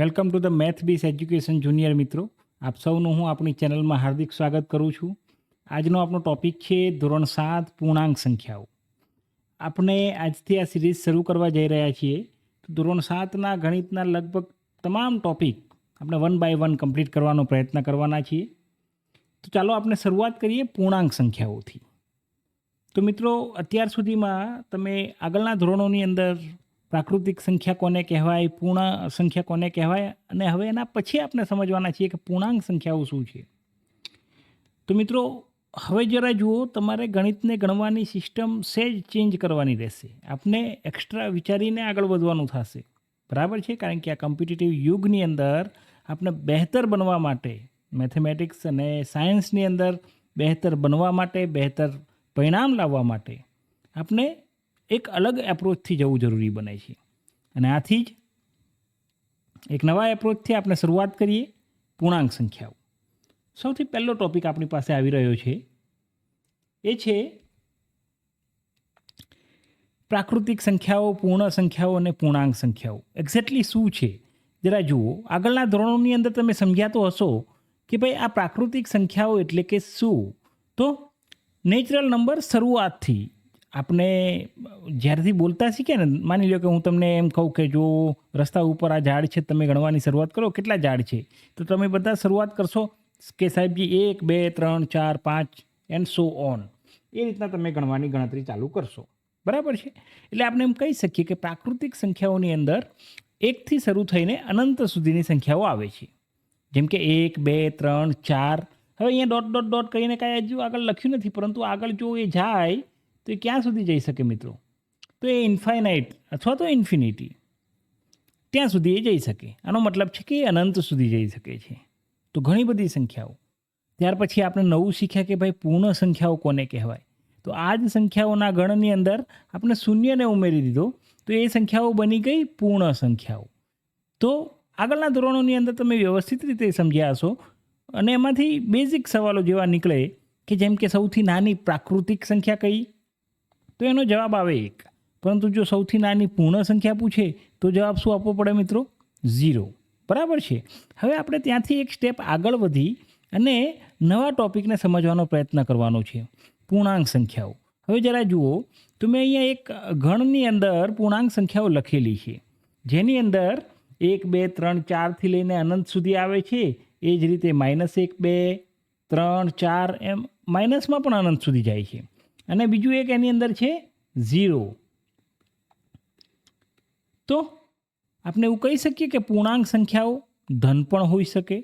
Welcome to the Math Bees education junior મિત્રો. આપ સૌનું હું આપણી ચેનલમાં હાર્દિક સ્વાગત કરું છું. આજનો આપણો ટોપિક છે ધોરણ 7 પૂર્ણાંક સંખ્યાઓ. આપણે આજથી આ સિરીઝ શરૂ કરવા જઈ રહ્યા છીએ. તો ધોરણ 7ના ગણિતના લગભગ તમામ ટોપિક આપણે 1 બાય 1 કમ્પ્લીટ કરવાનો પ્રયત્ન કરવાના છીએ. તો ચાલો આપણે શરૂઆત કરીએ પૂર્ણાંક સંખ્યાઓથી. તો મિત્રો, અત્યાર સુધીમાં તમે આગળના ધોરણોની અંદર પ્રાકૃતિક સંખ્યા કોને કહેવાય, પૂર્ણ સંખ્યા કોને કહેવાય, અને હવે એના પછી આપણે સમજવાના છીએ કે પૂર્ણાંક સંખ્યાઓ શું છે. તો મિત્રો, હવે જરા જુઓ, તમારે ગણિતને ગણવાની સિસ્ટમ સહેજ ચેન્જ કરવાની રહેશે. આપણે એક્સ્ટ્રા વિચારીને આગળ વધવાનું થશે, બરાબર છે? કારણ કે આ કોમ્પિટિટિવ યુગની અંદર આપણે બહેતર બનવા માટે, મેથેમેટિક્સ અને સાયન્સની અંદર બહેતર બનવા માટે, બહેતર પરિણામ લાવવા માટે આપણે એક અલગ એપ્રોચથી જવું જરૂરી બને છે. અને આથી જ એક નવા એપ્રોચથી આપણે શરૂઆત કરીએ પૂર્ણાંક સંખ્યાઓ. સૌથી પહેલો ટોપિક આપણી પાસે આવી રહ્યો છે, એ છે પ્રાકૃતિક સંખ્યાઓ, પૂર્ણ સંખ્યાઓ અને પૂર્ણાંક સંખ્યાઓ. એક્ઝેક્ટલી શું છે જરા જુઓ. આગળના ધોરણોની અંદર તમે સમજ્યા તો હશો કે ભાઈ આ પ્રાકૃતિક સંખ્યાઓ એટલે કે શું. તો નેચરલ નંબર શરૂઆતથી આપણે જ્યારથી બોલતા શીખીએ ને, માની લો કે હું તમને એમ કહું કે જો રસ્તા ઉપર આ ઝાડ છે, તમે ગણવાની શરૂઆત કરો કેટલા ઝાડ છે, તો તમે બધા શરૂઆત કરશો કે સાહેબજી 1 2 3 4 5 એન્ડ સો ઓન. એ રીતના તમે ગણવાની ગણતરી ચાલુ કરશો, બરાબર છે? એટલે આપણે એમ કહી શકીએ કે પ્રાકૃતિક સંખ્યાઓની અંદર 1થી શરૂ થઈને અનંત સુધીની સંખ્યાઓ આવે છે. જેમ કે 1 2 3 4. હવે અહીંયા ડોટ ડોટ ડોટ કરીને કાંઈ હજુ આગળ લખ્યું નથી, પરંતુ આગળ જો એ જાય તો એ ક્યાં સુધી જઈ શકે મિત્રો? તો એ ઇન્ફાઇનાઇટ અથવા તો ઇન્ફિનિટી, ત્યાં સુધી એ જઈ શકે. આનો મતલબ છે કે એ અનંત સુધી જઈ શકે છે. તો ઘણી બધી સંખ્યાઓ. ત્યાર પછી આપણે નવું શીખ્યા કે ભાઈ પૂર્ણ સંખ્યાઓ કોને કહેવાય. તો આ જ સંખ્યાઓના ગણની અંદર આપણે શૂન્યને ઉમેરી દીધો, તો એ સંખ્યાઓ બની ગઈ પૂર્ણ સંખ્યાઓ. તો આગળના ધોરણોની અંદર તમે વ્યવસ્થિત રીતે સમજ્યા હશો, અને એમાંથી બેઝિક સવાલો જેવા નીકળે કે જેમ કે સૌથી નાની પ્રાકૃતિક સંખ્યા કઈ? તો એનો જવાબ આવે 1. પરંતુ જો સૌથી નાની પૂર્ણ સંખ્યા પૂછે તો જવાબ શું આપવો પડે મિત્રો? 0. બરાબર છે? હવે આપણે ત્યાંથી એક સ્ટેપ આગળ વધી અને નવા ટોપિકને સમજવાનો પ્રયત્ન કરવાનો છે, પૂર્ણાંક સંખ્યાઓ. હવે જરા જુઓ, તો મેં અહીંયા એક ગણની અંદર પૂર્ણાંક સંખ્યાઓ લખેલી છે, જેની અંદર 1 2 3 4થી લઈને અનંત સુધી આવે છે. એ જ રીતે -1 2 3 4 એમ માઇનસમાં પણ અનંત સુધી જાય છે. અને બીજું એક એની અંદર છે 0. તો આપણે એવું કહી શકીએ કે પૂર્ણાંક સંખ્યાઓ ધન પણ હોઈ શકે,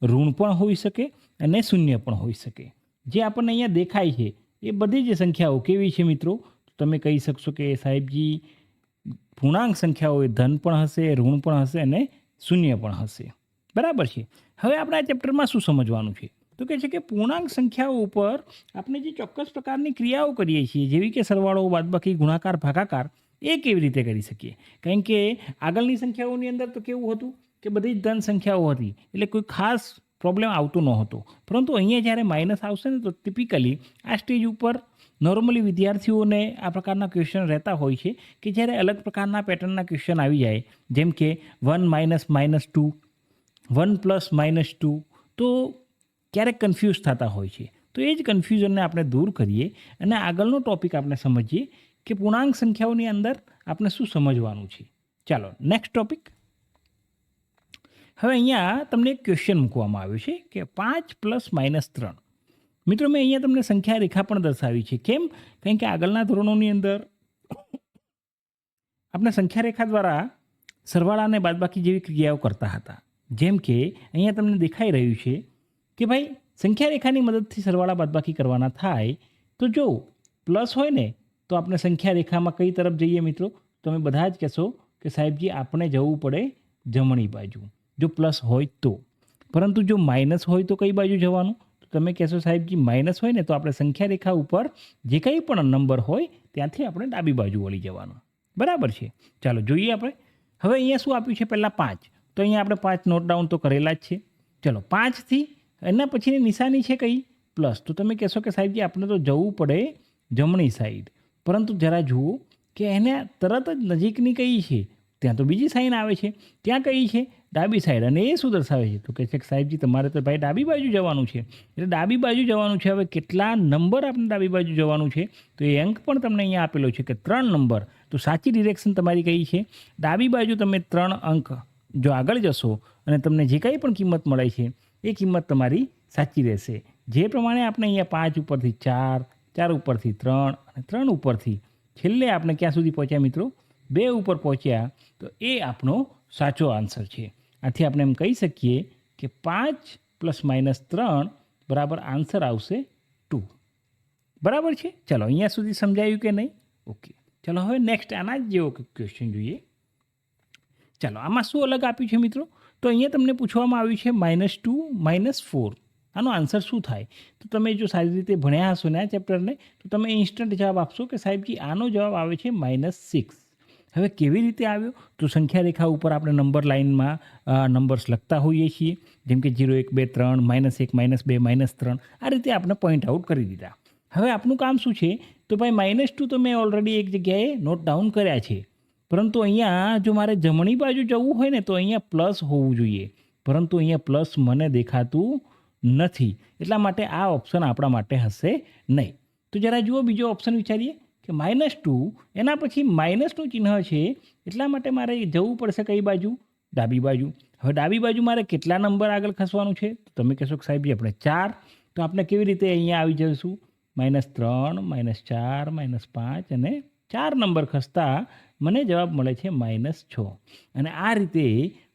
ઋણ પણ હોઈ શકે અને શૂન્ય પણ હોઈ શકે. જે આપણને અહીંયા દેખાય છે એ બધી જ સંખ્યાઓ કેવી છે મિત્રો? તો તમે કહી શકશો કે સાહેબજી પૂર્ણાંક સંખ્યાઓ એ ધન પણ હશે, ઋણ પણ હશે અને શૂન્ય પણ હશે, બરાબર છે? હવે આપણે આ ચેપ્ટરમાં શું સમજવાનું છે? તો કહે છે કે પૂર્ણાંક સંખ્યાઓ ઉપર આપણે જે ચોક્કસ પ્રકારની ક્રિયાઓ કરીએ છીએ, જેવી કે સરવાળો, બાદબાકી, ગુણાકાર, ભાગાકાર, એ કેવી રીતે કરી શકીએ? કારણ કે આગળની સંખ્યાઓની અંદર તો કેવું હતું કે બધી જ ધન સંખ્યાઓ હતી, એટલે કોઈ ખાસ પ્રોબ્લેમ આવતો નહોતો. પરંતુ અહીંયા જ્યારે માઇનસ આવશે ને, તો ટિપિકલી આ સ્ટેજ ઉપર નોર્મલી વિદ્યાર્થીઓને આ પ્રકારના ક્વેશ્ચન રહેતા હોય છે કે જ્યારે અલગ પ્રકારના પેટર્નના ક્વેશ્ચન આવી જાય, જેમ કે 1 - -2, 1 + -2, તો ક્યારેક કન્ફ્યુઝ થતા હોય છે. તો એ જ કન્ફ્યુઝનને આપણે દૂર કરીએ અને આગળનો ટોપિક આપણે સમજીએ કે પૂર્ણાંક સંખ્યાઓની અંદર આપણે શું સમજવાનું છે. ચાલો નેક્સ્ટ ટોપિક. હવે અહીંયા તમને એક ક્વેશ્ચન મૂકવામાં આવ્યો છે કે 5 + -3. મિત્રો, મેં અહીંયા તમને સંખ્યા રેખા પણ દર્શાવી છે. કેમ? કારણ કે આગળના ધોરણોની અંદર આપણે સંખ્યા રેખા દ્વારા સરવાળા અને બાદબાકી જેવી ક્રિયાઓ કરતા હતા. જેમ કે અહીંયા તમને દેખાઈ રહ્યું છે કે ભાઈ સંખ્યા રેખાની મદદથી સરવાળા બાદબાકી કરવાના થાય. તો જો પ્લસ હોય ને, તો આપણે સંખ્યા રેખામાં કઈ તરફ જઈએ મિત્રો? તમે બધા જ કહેશો કે સાહેબજી આપણે જવું પડે જમણી બાજુ, જો પ્લસ હોય તો. પરંતુ જો માઇનસ હોય તો કઈ બાજુ જવાનું? તો તમે કહેશો સાહેબજી માઇનસ હોય ને, તો આપણે સંખ્યા રેખા ઉપર જે કંઈ પણ નંબર હોય ત્યાંથી આપણે ડાબી બાજુ વળી જવાનું, બરાબર છે? ચાલો જોઈએ આપણે. હવે અહીંયા શું આપ્યું છે? પહેલાં 5. તો અહીંયા આપણે 5 નોટ ડાઉન તો કરેલા જ છે. ચલો 5થી એના પછીની નિશાની છે કઈ? પ્લસ. તો તમે કહેશો કે સાહેબજી આપણે તો જવું પડે જમણી સાઈડ. પરંતુ જરા જુઓ કે એને તરત જ નજીકની કઈ છે? ત્યાં તો બીજી સાઈન આવે છે, ત્યાં કઈ છે ડાબી સાઈડ. અને એ શું દર્શાવે છે તો કહે છે કે સાહેબજી તમારે તો ભાઈ ડાબી બાજુ જવાનું છે. એટલે ડાબી બાજુ જવાનું છે. હવે કેટલા નંબર આપણે ડાબી બાજુ જવાનું છે તો એ અંક પણ તમને અહીંયા આપેલો છે કે 3 નંબર. તો સાચી ડિરેક્શન તમારી કઈ છે? ડાબી બાજુ તમે 3 અંક જો આગળ જશો અને તમને જે કંઈ પણ કિંમત મળે છે એ કિંમત તમારી સાચી રહેશે. જે પ્રમાણે આપણે અહીંયા 5 ઉપરથી 4, 4 ઉપરથી 3 અને 3 ઉપરથી છેલ્લે આપણે ક્યાં સુધી પહોંચ્યા મિત્રો? 2 ઉપર પહોંચ્યા. તો એ આપણો સાચો આન્સર છે. આથી આપણે એમ કહી શકીએ કે 5 ± 3 બરાબર આન્સર આવશે 2. બરાબર છે? ચલો અહીંયા સુધી સમજાયું કે નહીં? ઓકે, ચલો હવે નેક્સ્ટ આના જ જેવો ક્વેશ્ચન જોઈએ. ચાલો આમાં શું અલગ આપ્યું છે મિત્રો? તો અહીંયા તમને પૂછવામાં આવ્યું છે -2 - 4. આનો આન્સર શું થાય? તો તમે જો સારી રીતે ભણ્યા હશો ને આ ચેપ્ટરને તો તમે ઇન્સ્ટન્ટ જવાબ આપશો કે સાહેબજી આનો જવાબ આવે છે -6. હવે કેવી રીતે આવ્યો? તો સંખ્યા રેખા ઉપર આપણે નંબર લાઇનમાં નંબર્સ લખતા હોઈએ છીએ, જેમ કે 0 1 2 3 -1 -2 -3. આ રીતે આપણે પોઈન્ટ આઉટ કરી દીધા. હવે આપણું કામ શું છે? તો ભાઈ -2 તો મેં ઓલરેડી એક જગ્યાએ નોટ ડાઉન કર્યા છે, પરંતુ અહીંયા જો મારે જમણી બાજુ જવું હોય ને તો અહીંયા પ્લસ હોવું જોઈએ, પરંતુ અહીંયા પ્લસ મને દેખાતું નથી. એટલા માટે આ ઓપ્શન આપણા માટે હશે નહીં. તો જરા જુઓ બીજો ઓપ્શન વિચારીએ કે -2 એના પછી માઇનસનું ચિહ્ન છે, એટલા માટે મારે જવું પડશે કઈ બાજુ? ડાબી બાજુ. હવે ડાબી બાજુ મારે કેટલા નંબર આગળ ખસવાનું છે? તો તમે કહેશો કે સાહેબજી આપણે 4. તો આપણે કેવી રીતે અહીંયા આવી જઈશું? -3 -4 -5 અને 4 નંબર ખસતા મને જવાબ મળે છે -6. અને આ રીતે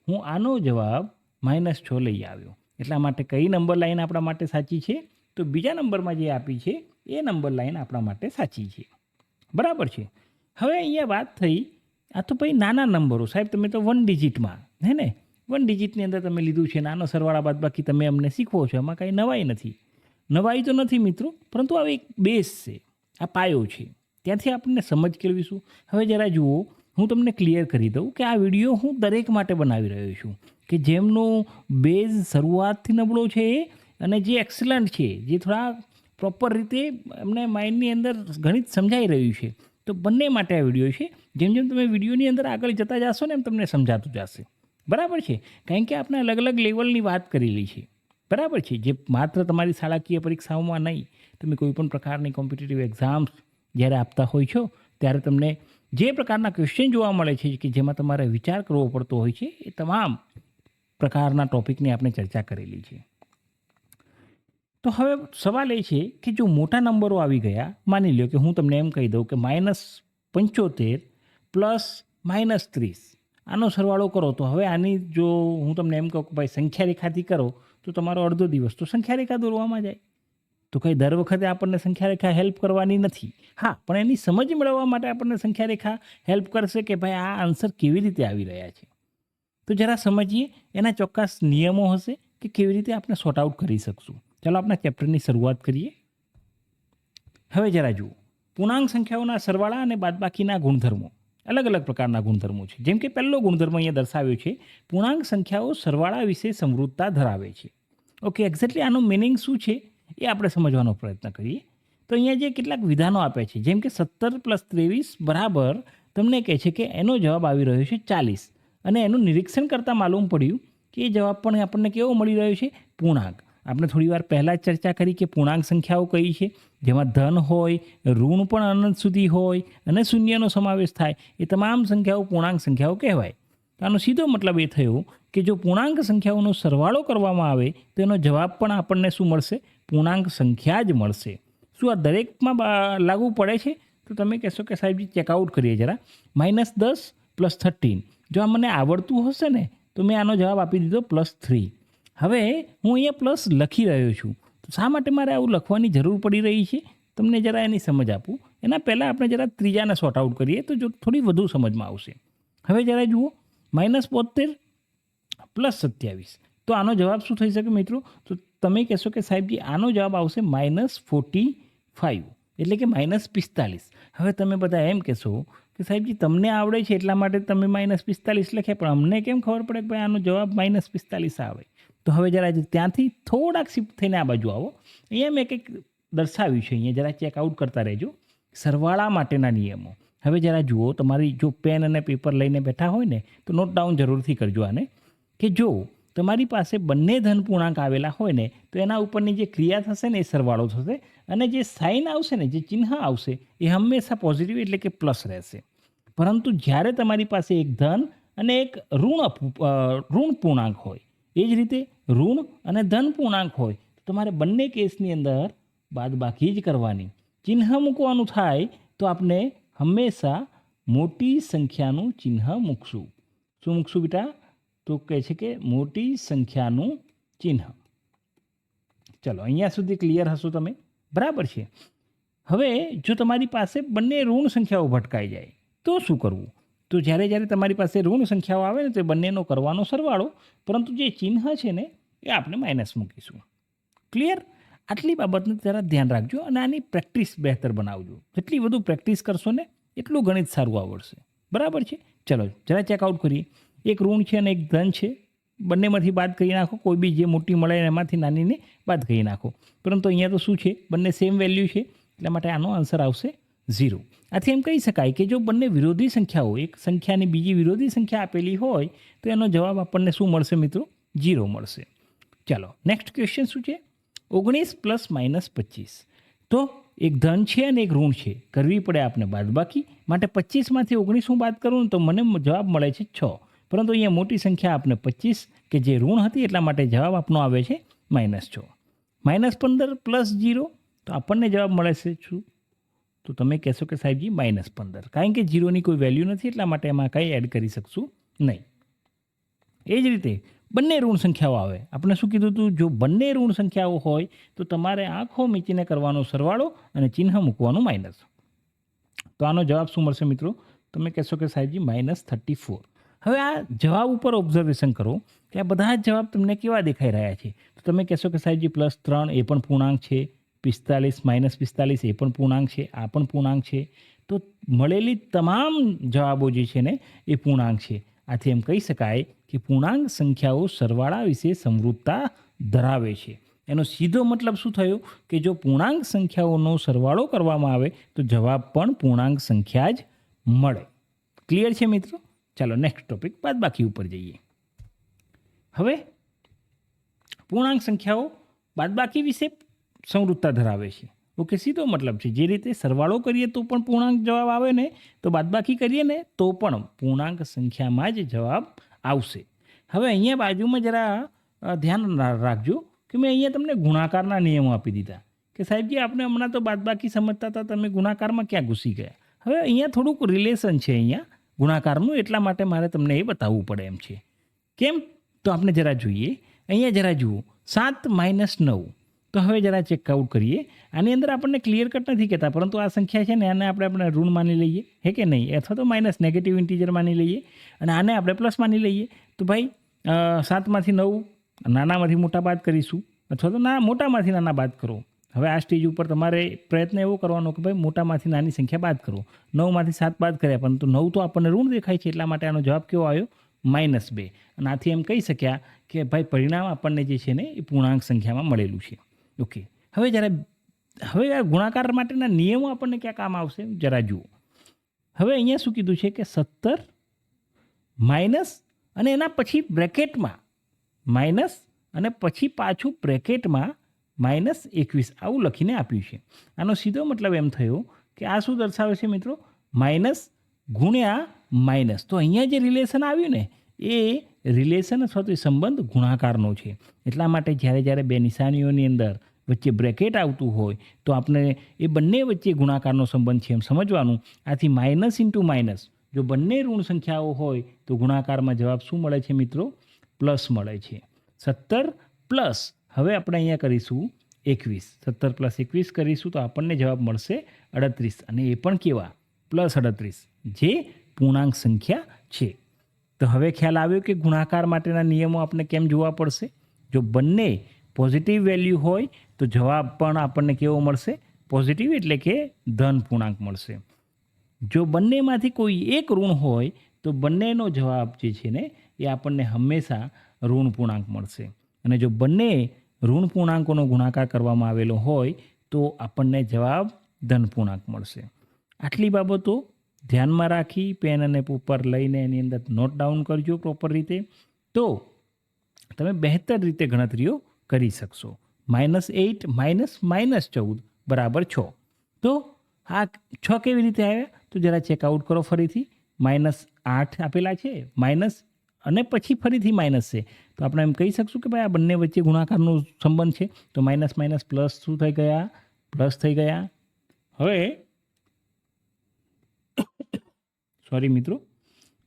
હું આનો જવાબ -6 લઈ આવ્યો. એટલા માટે કઈ નંબર લાઈન આપણા માટે સાચી છે? તો બીજા નંબરમાં જે આપી છે એ નંબર લાઈન આપણા માટે સાચી છે. બરાબર છે? હવે અહીંયા વાત થઈ, આ તો ભાઈ નાના નંબરો. સાહેબ તમે તો 1 ડિજિટમાં હે ને 1 ડિજિટની અંદર તમે લીધું છે, નાનો સરવાળા બાદ બાકી તમે અમને શીખવો છો, એમાં કાંઈ નવાઈ નથી. નવાઈ તો નથી મિત્રો, પરંતુ આ એક બેઝ છે, આ પાયો છે, ત્યાંથી આપણને સમજ કેળવીશું. હવે જરા જુઓ, હું તમને ક્લિયર કરી દઉં કે આ વિડીયો હું દરેક માટે બનાવી રહ્યો છું કે જેમનો બેઝ શરૂઆતથી નબળો છે અને જે એક્સલન્ટ છે, જે થોડા પ્રોપર રીતે એમને માઇન્ડની અંદર ગણિત સમજાઈ રહ્યું છે. તો બંને માટે આ વિડીયો છે. જેમ જેમ તમે વિડીયોની અંદર આગળ જતા જશો ને એમ તમને સમજાતું જશે. બરાબર છે? કારણ કે આપણે અલગ અલગ લેવલની વાત કરેલી છે. બરાબર છે? જે માત્ર તમારી શાળાકીય પરીક્ષાઓમાં નહીં, તમે કોઈ પણ પ્રકારની કોમ્પિટિટિવ એક્ઝામ્સ જ્યારે આપતા હોય છો ત્યારે તમને જે પ્રકારના ક્વેશ્ચન જોવા મળે છે કે જેમાં તમારે વિચાર કરવો પડતો હોય છે, એ તમામ પ્રકારના ટોપિકની આપણે ચર્ચા કરેલી છે. તો હવે સવાલ એ છે કે જો મોટા નંબરો આવી ગયા, માની લો કે હું તમને એમ કહી દઉં કે -75 + -30 આનો સરવાળો કરો, તો હવે આની જો હું તમને એમ કહું કે ભાઈ સંખ્યા રેખાથી કરો તો તમારો અડધો દિવસ તો સંખ્યા રેખા દોરવામાં જાય. તો કંઈ દર વખતે આપણને સંખ્યા રેખા હેલ્પ કરવાની નથી. હા, પણ એની સમજ મેળવવા માટે આપણને સંખ્યા રેખા હેલ્પ કરશે કે ભાઈ આ આન્સર કેવી રીતે આવી રહ્યા છે. તો જરા સમજીએ, એના ચોક્કસ નિયમો હશે કે કેવી રીતે આપણે સોર્ટ આઉટ કરી શકશું. ચાલો આપણા ચેપ્ટરની શરૂઆત કરીએ. હવે જરા જુઓ, પૂર્ણાંક સંખ્યાઓના સરવાળા અને બાદબાકીના ગુણધર્મો. અલગ અલગ પ્રકારના ગુણધર્મો છે. જેમ કે પહેલો ગુણધર્મ અહીંયા દર્શાવ્યો છે, પૂર્ણાંક સંખ્યાઓ સરવાળા વિશે સમૃદ્ધતા ધરાવે છે. ઓકે, એક્ઝેક્ટલી આનો મિનિંગ શું છે એ આપણે સમજવાનો પ્રયત્ન કરીએ. તો અહીંયા જે કેટલાક વિધાનો આપ્યા છે, જેમ કે 17 + 23 બરાબર તમને કહે છે કે એનો જવાબ આવી રહ્યો છે 40. અને એનું નિરીક્ષણ કરતાં માલુમ પડ્યું કે એ જવાબ પણ આપણને કેવો મળી રહ્યો છે? પૂર્ણાંક. આપણે થોડી વાર પહેલાં જ ચર્ચા કરી કે પૂર્ણાંક સંખ્યાઓ કઈ છે? જેમાં ધન હોય, ઋણ પણ અનંત સુધી હોય અને શૂન્યનો સમાવેશ થાય, એ તમામ સંખ્યાઓ પૂર્ણાંક સંખ્યાઓ કહેવાય. તો આનો સીધો મતલબ એ થયો કે જો પૂર્ણાંક સંખ્યાઓનો સરવાળો કરવામાં આવે તો એનો જવાબ પણ આપણને શું મળશે? પૂર્ણાંક સંખ્યા જ મળશે. શું આ દરેકમાં લાગુ પડે છે? તો તમે કહેશો કે સાહેબજી ચેકઆઉટ કરીએ જરા. -10 + 13 જો આ મને આવડતું હશે ને તો મેં આનો જવાબ આપી દીધો +3. હવે હું અહીંયા પ્લસ લખી રહ્યો છું, તો શા માટે મારે આવું લખવાની જરૂર પડી રહી છે? તમને જરા એની સમજ આપું. એના પહેલાં આપણે જરા ત્રીજાને સોર્ટ આઉટ કરીએ તો જો થોડી વધુ સમજમાં આવશે. હવે જરા જુઓ, -72 + 27 તો આનો જવાબ શું થઈ શકે મિત્રો? તો તમે કહેશો કે સાહેબજી આનો જવાબ આવશે -45 એટલે કે -45. હવે તમે બધા એમ કહેશો કે સાહેબજી તમને આવડે છે એટલા માટે તમે -45 લખ્યા, પણ અમને કેમ ખબર પડે કે ભાઈ આનો જવાબ -45 આવે? તો હવે જરા ત્યાંથી થોડાક શિફ્ટ થઈને આ બાજુ આવો. અહીંયા મેં કંઈક દર્શાવ્યું છે, અહીંયા જરા ચેકઆઉટ કરતા રહેજો. સરવાળા માટેના નિયમો. હવે જરા જુઓ, તમારી જો પેન અને પેપર લઈને બેઠા હોય ને તો નોટ ડાઉન જરૂરથી કરજો આને, કે જો તમારી પાસે બંને ધન પૂર્ણાંક આવેલા હોય ને તો એના ઉપરની જે ક્રિયા થશે ને એ સરવાળો થશે, અને જે સાઇન આવશે ને, જે ચિહ્ન આવશે એ હંમેશા પોઝિટિવ એટલે કે પ્લસ રહેશે. પરંતુ જ્યારે તમારી પાસે એક ધન અને એક ઋણ પૂર્ણાંક હોય, એ જ રીતે ઋણ અને ધન પૂર્ણાંક હોય તો તમારે બંને કેસની અંદર બાદબાકી જ કરવાની. ચિહ્ન મૂકવાનું થાય તો આપણે હંમેશા મોટી સંખ્યાનું ચિહ્ન મૂકશું. શું મૂકશું બેટા? તો કહે છે કે મોટી સંખ્યાનું ચિહ્ન. ચલો, અહીંયા સુધી ક્લિયર હશો તમે? બરાબર છે. હવે જો તમારી પાસે બંને ઋણ સંખ્યાઓ ભટકાઈ જાય તો શું કરવું? તો જ્યારે તમારી પાસે ઋણ સંખ્યાઓ આવે ને તો એ બંનેનો કરવાનો સરવાળો, પરંતુ જે ચિહ્ન છે ને એ આપણે માઇનસ મૂકીશું. ક્લિયર? આટલી બાબતનું જરા ધ્યાન રાખજો અને આની પ્રેક્ટિસ બહેતર બનાવજો. જેટલી વધુ પ્રેક્ટિસ કરશો ને એટલું ગણિત સારું આવડશે. બરાબર છે? ચલો જરા ચેકઆઉટ કરીએ. એક ઋણ છે અને એક ધન છે, બંનેમાંથી બાદ કરી નાખો. કોઈ બી જે મોટી મળે એમાંથી નાનીને બાદ કરી નાખો. પરંતુ અહીંયા તો શું છે? બંને સેમ વેલ્યુ છે, એટલા માટે આનો આન્સર આવશે 0. આથી એમ કહી શકાય કે જો બંને વિરોધી સંખ્યાઓ, એક સંખ્યાની બીજી વિરોધી સંખ્યા આપેલી હોય તો એનો જવાબ આપણને શું મળશે મિત્રો? 0 મળશે. ચાલો નેક્સ્ટ ક્વેશ્ચન શું છે? 19 + -25. તો એક ધન છે અને એક ઋણ છે, કરવી પડે આપણે બાદબાકી. માટે 25માંથી 19 હું બાદ કરું તો મને જવાબ મળે છે 6. પરંતુ અહીંયા મોટી સંખ્યા આપણે 25 કે જે ઋણ હતી એટલા માટે જવાબ આપણો આવે છે -6. -15 + 0 તો આપણને જવાબ મળે છે શું? તો તમે કહેશો કે સાહેબજી -15, કારણ કે 0ની કોઈ વેલ્યુ નથી એટલા માટે એમાં કંઈ એડ કરી શકશું નહીં. એ જ રીતે બંને ઋણ સંખ્યાઓ આવે, આપણે શું કીધું હતું? જો બંને ઋણ સંખ્યાઓ હોય તો તમારે આંખો મીચીને કરવાનો સરવાળો અને ચિહ્ન મૂકવાનું માઇનસ. તો આનો જવાબ શું મળશે મિત્રો? તમે કહેશો કે સાહેબજી -34. હવે આ જવાબ ઉપર ઓબ્ઝર્વેશન કરો કે આ બધા જ જવાબ તમને કેવા દેખાઈ રહ્યા છે? તો તમે કહેશો કે સાહેબજી +3 એ પણ પૂર્ણાંક છે, 45 -45 એ પણ પૂર્ણાંક છે, આ પણ પૂર્ણાંક છે. તો મળેલી તમામ જવાબો જે છે ને એ પૂર્ણાંક છે. આથી એમ કહી શકાય કે પૂર્ણાંક સંખ્યાઓ સરવાળા વિશે સમૃદ્ધતા ધરાવે છે. એનો સીધો મતલબ શું થયો? કે જો પૂર્ણાંક સંખ્યાઓનો સરવાળો કરવામાં આવે તો જવાબ પણ પૂર્ણાંક સંખ્યા જ મળે. ક્લિયર છે મિત્રો? ચાલો નેક્સ્ટ ટોપિક બાદબાકી ઉપર જઈએ. હવે પૂર્ણાંક સંખ્યાઓ બાદબાકી વિશે સમૃદ્ધતા ધરાવે છે. ઓકે, સીધો મતલબ છે. જે રીતે સરવાળો કરીએ તો પણ પૂર્ણાંક જવાબ આવે ને, તો બાદબાકી કરીએ ને તો પણ પૂર્ણાંક સંખ્યામાં જ જવાબ આવશે. હવે અહીંયા બાજુમાં જરા ધ્યાન રાખજો કે મેં અહીંયા તમને ગુણાકારના નિયમો આપી દીધા કે સાહેબજી આપણે હમણાં તો બાદબાકી સમજતા હતા, તમે ગુણાકારમાં ક્યાં ઘૂસી ગયા? હવે અહીંયા થોડુંક રિલેશન છે અહીંયા ગુણાકારનું, એટલા માટે મારે તમને એ બતાવવું પડે એમ છે. કેમ? તો આપણે જરા જોઈએ. અહીંયા જરા જુઓ, 7 - 9. તો હવે જરા ચેકઆઉટ કરીએ. આની અંદર આપણને ક્લિયર કટ નથી કહેતા, પરંતુ આ સંખ્યા છે ને આને આપણે ઋણ માની લઈએ, હે કે નહીં? અથવા તો માઇનસ નેગેટિવ ઇન્ટીજર માની લઈએ અને આને આપણે પ્લસ માની લઈએ. તો ભાઈ 7માંથી 9 નાનામાંથી મોટા બાદ કરીશું, અથવા તો મોટામાંથી નાના બાદ કરો. હવે આ સ્ટેજ ઉપર તમારે પ્રયત્ન એવો કરવાનો કે ભાઈ મોટામાંથી નાની સંખ્યા બાદ કરો. 9માંથી 7 બાદ કર્યા, પરંતુ 9 તો આપણને ઋણ દેખાય છે, એટલા માટે આનો જવાબ કેવો આવ્યો? -2. અને આથી એમ કહી શક્યા કે ભાઈ પરિણામ આપણને જે છે ને એ પૂર્ણાંક સંખ્યામાં મળેલું છે. ઓકે, હવે આ ગુણાકાર માટેના નિયમો આપણને ક્યાં કામ આવશે જરા જુઓ. હવે અહીંયા શું કીધું છે કે 17 માઇનસ અને એના પછી બ્રેકેટમાં માઇનસ અને પછી પાછું બ્રેકેટમાં -21 આવું લખીને આપ્યું છે. આનો સીધો મતલબ એમ થયો કે આ શું દર્શાવે છે મિત્રો? માઇનસ ગુણ્યા માઇનસ. તો અહીંયા જે રિલેશન આવ્યું ને એ રિલેશન અથવા તો સંબંધ ગુણાકારનો છે. એટલા માટે જ્યારે બે નિશાનીઓની અંદર વચ્ચે બ્રેકેટ આવતું હોય તો આપણે એ બંને વચ્ચે ગુણાકારનો સંબંધ છે એમ સમજવાનું. આથી -×- જો બંને ઋણ સંખ્યાઓ હોય તો ગુણાકારમાં જવાબ શું મળે છે મિત્રો? પ્લસ મળે છે. 17 પ્લસ, હવે આપણે અહીંયા કરીશું 21. 17 + 21 કરીશું તો આપણને જવાબ મળશે 38, અને એ પણ કેવા? +38, જે પૂર્ણાંક સંખ્યા છે. તો હવે ખ્યાલ આવ્યો કે ગુણાકાર માટેના નિયમો આપણે કેમ જોવા પડશે? જો બંને પોઝિટિવ વેલ્યુ હોય તો જવાબ પણ આપણને કેવો મળશે? પોઝિટિવ, એટલે કે ધન પૂર્ણાંક મળશે. જો બંનેમાંથી કોઈ એક ઋણ હોય તો બંનેનો જવાબ જે છે ને એ આપણને હંમેશા ઋણ પૂર્ણાંક મળશે. અને જો બંને ઋણ પૂર્ણાંકોનો ગુણાકાર કરવામાં આવેલો હોય તો આપણને જવાબ ધન પૂર્ણાંક મળશે. આટલી બાબતો ધ્યાનમાં રાખી પેન અને પેપર લઈને એની અંદર નોટ ડાઉન કરજો પ્રોપર રીતે, તો તમે બહેતર રીતે ગણતરીઓ કરી શકશો. -8 -14 બરાબર 6. તો આ 6 કેવી રીતે આવ્યા? તો જરા ચેકઆઉટ કરો ફરીથી. -8 આપેલા છે, માઇનસ અને પછી ફરીથી માઇનસ છે, તો આપણે એમ કહી શકશું કે ભાઈ આ બંને વચ્ચે ગુણાકારનો સંબંધ છે. તો માઇનસ માઇનસ પ્લસ શું થઈ ગયા? પ્લસ થઈ ગયા. હવે સોરી મિત્રો,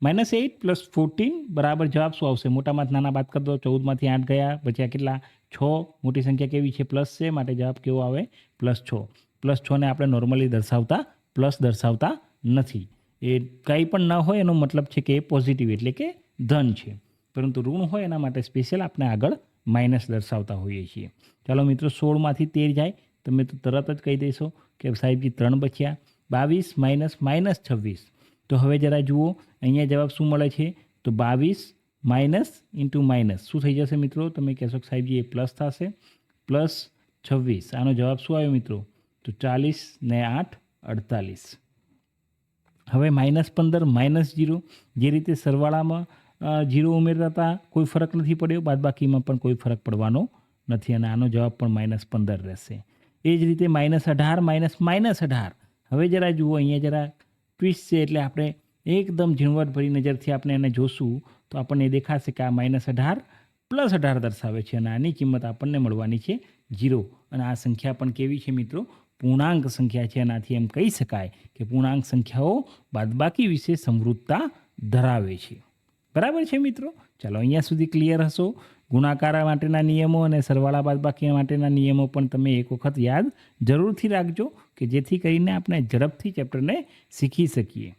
-8 + 14 બરાબર જવાબ શું આવશે? મોટામાં નાના બાદ કરી દો. 14માંથી 8 ગયા, બચ્યા કેટલા? 6. મોટી સંખ્યા કેવી છે? પ્લસ છે, માટે જવાબ કેવો આવે? +6. +6 ને આપણે નોર્મલી પ્લસ દર્શાવતા નથી. એ કંઈ પણ ન હોય એનો મતલબ છે કે એ પોઝિટિવ એટલે કે ધન છે, પરંતુ ઋણ હોય એના માટે સ્પેશિયલ આપણે આગળ માઇનસ દર્શાવતા હોઈએ છીએ. ચાલો મિત્રો, 16માંથી 13 જાય, તમે તો તરત જ કહી દેશો કે સાહેબજી 3 બચ્યા. 22 - -26. તો હવે જરા જુઓ અહીંયા જવાબ શું મળે છે? તો 22 માઇનસ ઇન્ટુ માઇનસ શું થઈ જશે મિત્રો? તમે કહેશો કે સાહેબજી એ પ્લસ થશે. +26. આનો જવાબ શું આવ્યો મિત્રો? તો 40 ને 8 48. હવે -15 -0, જે રીતે સરવાળામાં 0 ઉમેરતા હતા કોઈ ફરક નથી પડ્યો, બાદબાકીમાં પણ કોઈ ફરક પડવાનો નથી, અને આનો જવાબ પણ -15 રહેશે. એ જ રીતે -18 -18. હવે જરા જુઓ અહીંયા જરા ટ્વિસ્ટ છે, એટલે આપણે એકદમ ઝીણવટભરી નજરથી આપણે એને જોશું તો આપણને દેખાશે કે આ -18 + 18 દર્શાવે છે, અને આની કિંમત આપણને મળવાની છે 0. અને આ સંખ્યા પણ કેવી છે મિત્રો? પૂર્ણાંક સંખ્યા છે. એનાથી એમ કહી શકાય કે પૂર્ણાંક સંખ્યાઓ બાદબાકી વિશે સમૃદ્ધતા ધરાવે છે. બરાબર છે મિત્રો? ચાલો અહીંયા સુધી ક્લિયર હશો. ગુણાકાર માટેના નિયમો અને સરવાળા બાદબાકી માટેના નિયમો પણ તમે એક વખત યાદ જરૂરથી રાખજો, કે જેથી કરીને આપણે ઝડપથી ચેપ્ટરને શીખી શકીએ.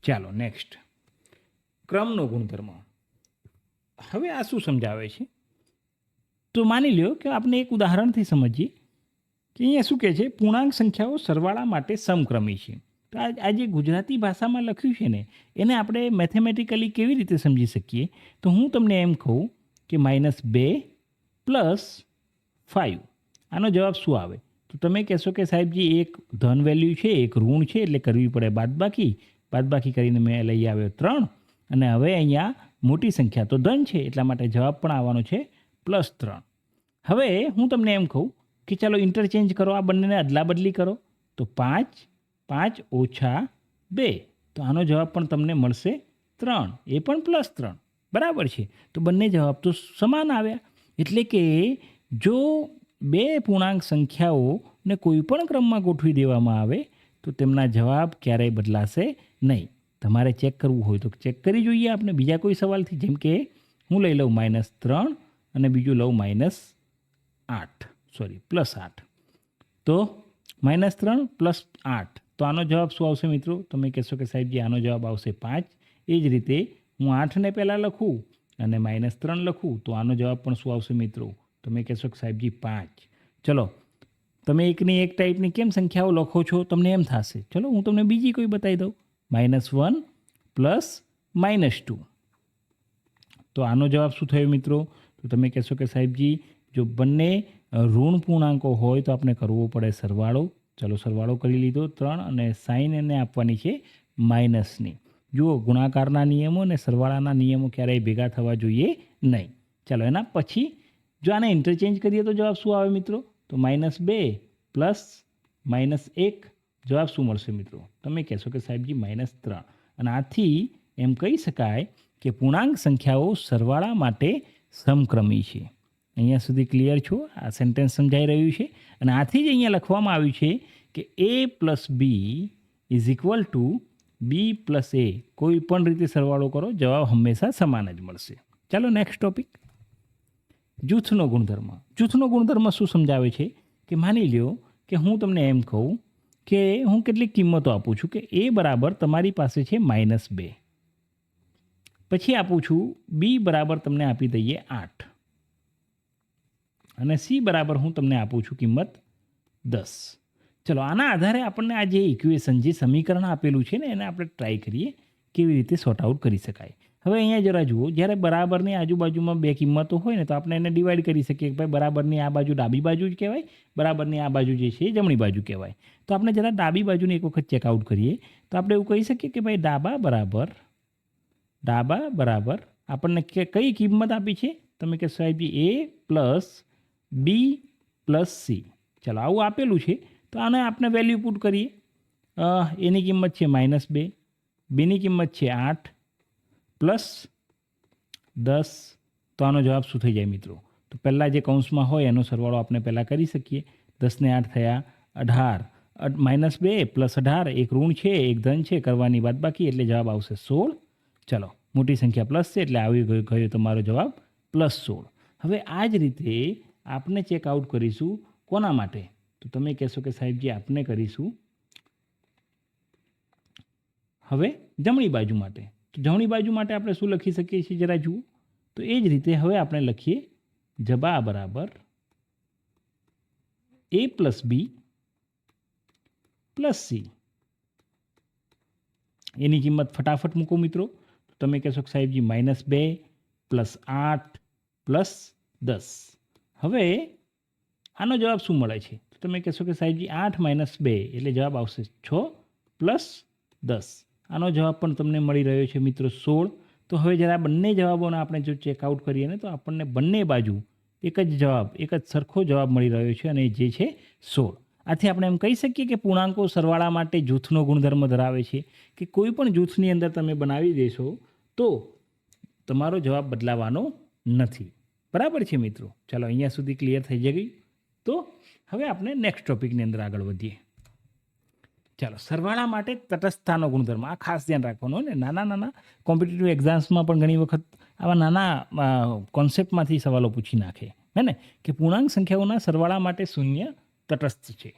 ચાલો નેક્સ્ટ, ક્રમનો ગુણધર્મ. હવે આ શું સમજાવે છે? તો માની લ્યો કે આપણે એક ઉદાહરણથી સમજીએ કે અહીંયા શું કહે છે? પૂર્ણાંક સંખ્યાઓ સરવાળા માટે સમક્રમી છે. તો આ જે ગુજરાતી ભાષામાં લખ્યું છે ને, એને આપણે મેથેમેટિકલી કેવી રીતે સમજી શકીએ? તો હું તમને એમ કહું કે -2 + 5. આનો જવાબ શું આવે? તો તમે કહેશો કે સાહેબજી એક ધન વેલ્યુ છે, એક ઋણ છે, એટલે કરવી પડે બાદબાકી. બાદબાકી કરીને મેં લઈ આવ્યો 3, અને હવે અહીંયા મોટી સંખ્યા તો ધન છે, એટલા માટે જવાબ પણ આવવાનો છે +3. હવે હું તમને એમ કહું કે ચાલો ઇન્ટરચેન્જ કરો, આ બંનેને અદલા બદલી કરો, તો 5 5 - 2, તો આનો જવાબ પણ તમને મળશે 3, એ પણ +3. બરાબર છે? તો બંને જવાબ તો સમાન આવ્યા. એટલે કે જો બે પૂર્ણાંક સંખ્યાઓને કોઈ પણ ક્રમમાં ગોઠવી દેવામાં આવે તો તેમના જવાબ ક્યારેય બદલાશે નહીં. તમારે ચેક કરવું હોય તો ચેક કરી જોઈએ આપણે બીજા કોઈ સવાલથી, જેમ કે હું લઈ લઉં -3 અને બીજું લઉં -8. તો -3 + 8, તો આનો જવાબ શું આવશે મિત્રો? તમે કહેશો કે સાહેબજી આનો જવાબ આવશે 5. એ જ રીતે હું 8ને પહેલાં લખું અને -3 લખું, તો આનો જવાબ પણ શું આવશે મિત્રો? તમે કહેશો કે સાહેબજી 5. ચલો, તમે એકની એક ટાઈપની કેમ સંખ્યાઓ લખો છો? તમને એમ થશે. ચલો હું તમને બીજી કોઈ બતાવી દઉં. -1 + -2, તો આનો જવાબ શું થયો મિત્રો? તો તમે કહેશો કે સાહેબજી જો બંને ઋણ પૂર્ણાંકો હોય તો આપણે કરવો પડે સરવાળો. ચલો સરવાળો કરી લીધો 3, અને સાઇન એને આપવાની છે માઇનસની. જુઓ, ગુણાકારના નિયમો અને સરવાળાના નિયમો ક્યારેય ભેગા થવા જોઈએ નહીં. ચાલો એના પછી જો આને ઇન્ટરચેન્જ કરીએ તો જવાબ શું આવે મિત્રો? તો -2 + -1, જવાબ શું મળશે મિત્રો? તમે કહેશો કે સાહેબજી -3. અને આથી એમ કહી શકાય કે પૂર્ણાંક સંખ્યાઓ સરવાળા માટે સમક્રમી છે. અહીંયા સુધી ક્લિયર છો? આ સેન્ટેન્સ સમજાઈ રહ્યું છે. અને આથી જ અહીંયા લખવામાં આવ્યું છે કે A + B = B + A. કોઈ પણ રીતે સરવાળો કરો, જવાબ હંમેશા સમાન જ મળશે. ચાલો નેક્સ્ટ ટોપિક, જૂથનો ગુણધર્મ. જૂથનો ગુણધર્મ શું સમજાવે છે? કે માની લ્યો કે હું તમને એમ કહું કે હું કેટલીક કિંમતો આપું છું કે A બરાબર તમારી પાસે છે -2, પછી આપું છું B બરાબર તમને આપી દઈએ 8, અને C બરાબર હું તમને આપું છું કિંમત 10. ચલો આના આધારે આપણને આ જે ઇક્વેશન, જે સમીકરણ આપેલું છે ને, એને આપણે ટ્રાય કરીએ કેવી રીતે સોર્ટ આઉટ કરી શકાય. હવે અહીંયા જરા જુઓ, જ્યારે બરાબરની આજુબાજુમાં બે કિંમતો હોય ને, તો આપણે એને ડિવાઈડ કરી શકીએ કે ભાઈ બરાબરની આ બાજુ ડાબી બાજુ જ કહેવાય, બરાબરની આ બાજુ જે છે એ જમણી બાજુ કહેવાય. તો આપણે જરા ડાબી બાજુને એક વખત ચેકઆઉટ કરીએ તો આપણે એવું કહી શકીએ કે ભાઈ ડાબા બરાબર આપણને કઈ કિંમત આપી છે? તમે કહેશો સાહેબજી એ પ્લસ બી પ્લસ સી. ચાલો આવું આપેલું છે તો આને આપણે વેલ્યુ પુટ કરીએ. એની કિંમત છે -2, બીની કિંમત છે 8 પ્લસ 10. તો આનો જવાબ શું થઈ જાય મિત્રો? તો પહેલાં જે કૌંસમાં હોય એનો સરવાળો આપણે પહેલાં કરી શકીએ. 10 ને 8 થયા 18. -2 પ્લસ 18, એક ઋણ છે એક ધન છે, કરવાની બાદબાકી એટલે જવાબ આવશે 16. ચલો મોટી સંખ્યા પ્લસ છે એટલે આવી ગયો તમારો જવાબ +16. હવે આ જ રીતે આપણે ચેકઆઉટ કરીશું કોના માટે? તો તમે કહેશો કે સાહેબજી આપણે કરીશું હવે જમણી બાજુ માટે. તો જમણી બાજુ માટે આપણે શું લખી શકીએ છીએ જરા જુઓ. તો એ જ રીતે હવે આપણે લખીએ જબા બરાબર a plus b plus c. એની કિંમત ફટાફટ મૂકો મિત્રો. તો તમે કહેશો કે સાહેબજી -2 પ્લસ 8 પ્લસ 10. હવે આનો જવાબ શું મળે છે? તો તમે કહેશો કે સાહેબજી 8 - 2 એટલે જવાબ આવશે 6 પ્લસ 10. આનો જવાબ પણ તમને મળી રહ્યો છે મિત્રો 16. તો હવે જરા બંને જવાબોને આપણે જો ચેકઆઉટ કરીએ ને તો આપણને બંને બાજુ એક જ સરખો જવાબ મળી રહ્યો છે અને જે છે 16. આથી આપણે એમ કહી શકીએ કે પૂર્ણાંકો સરવાળા માટે જૂથનો ગુણધર્મ ધરાવે છે કે કોઈ પણ જૂથની અંદર તમે બનાવી દેશો તો તમારો જવાબ બદલાવાનો નથી. બરાબર છે મિત્રો? ચાલો અહીંયા સુધી ક્લિયર થઈ ગઈ. તો હવે આપણે નેક્સ્ટ ટોપિકની અંદર આગળ વધીએ. ચાલો સરવાળા માટે તટસ્થતાનો ગુણધર્મ આ ખાસ ધ્યાન રાખવાનું ને. નાના કોમ્પિટિટિવ એક્ઝામ્સમાં પણ ઘણી વખત આવા નાના કોન્સેપ્ટમાંથી સવાલો પૂછી નાખે હે ને કે પૂર્ણાંક સંખ્યાઓના સરવાળા માટે શૂન્ય તટસ્થ છે.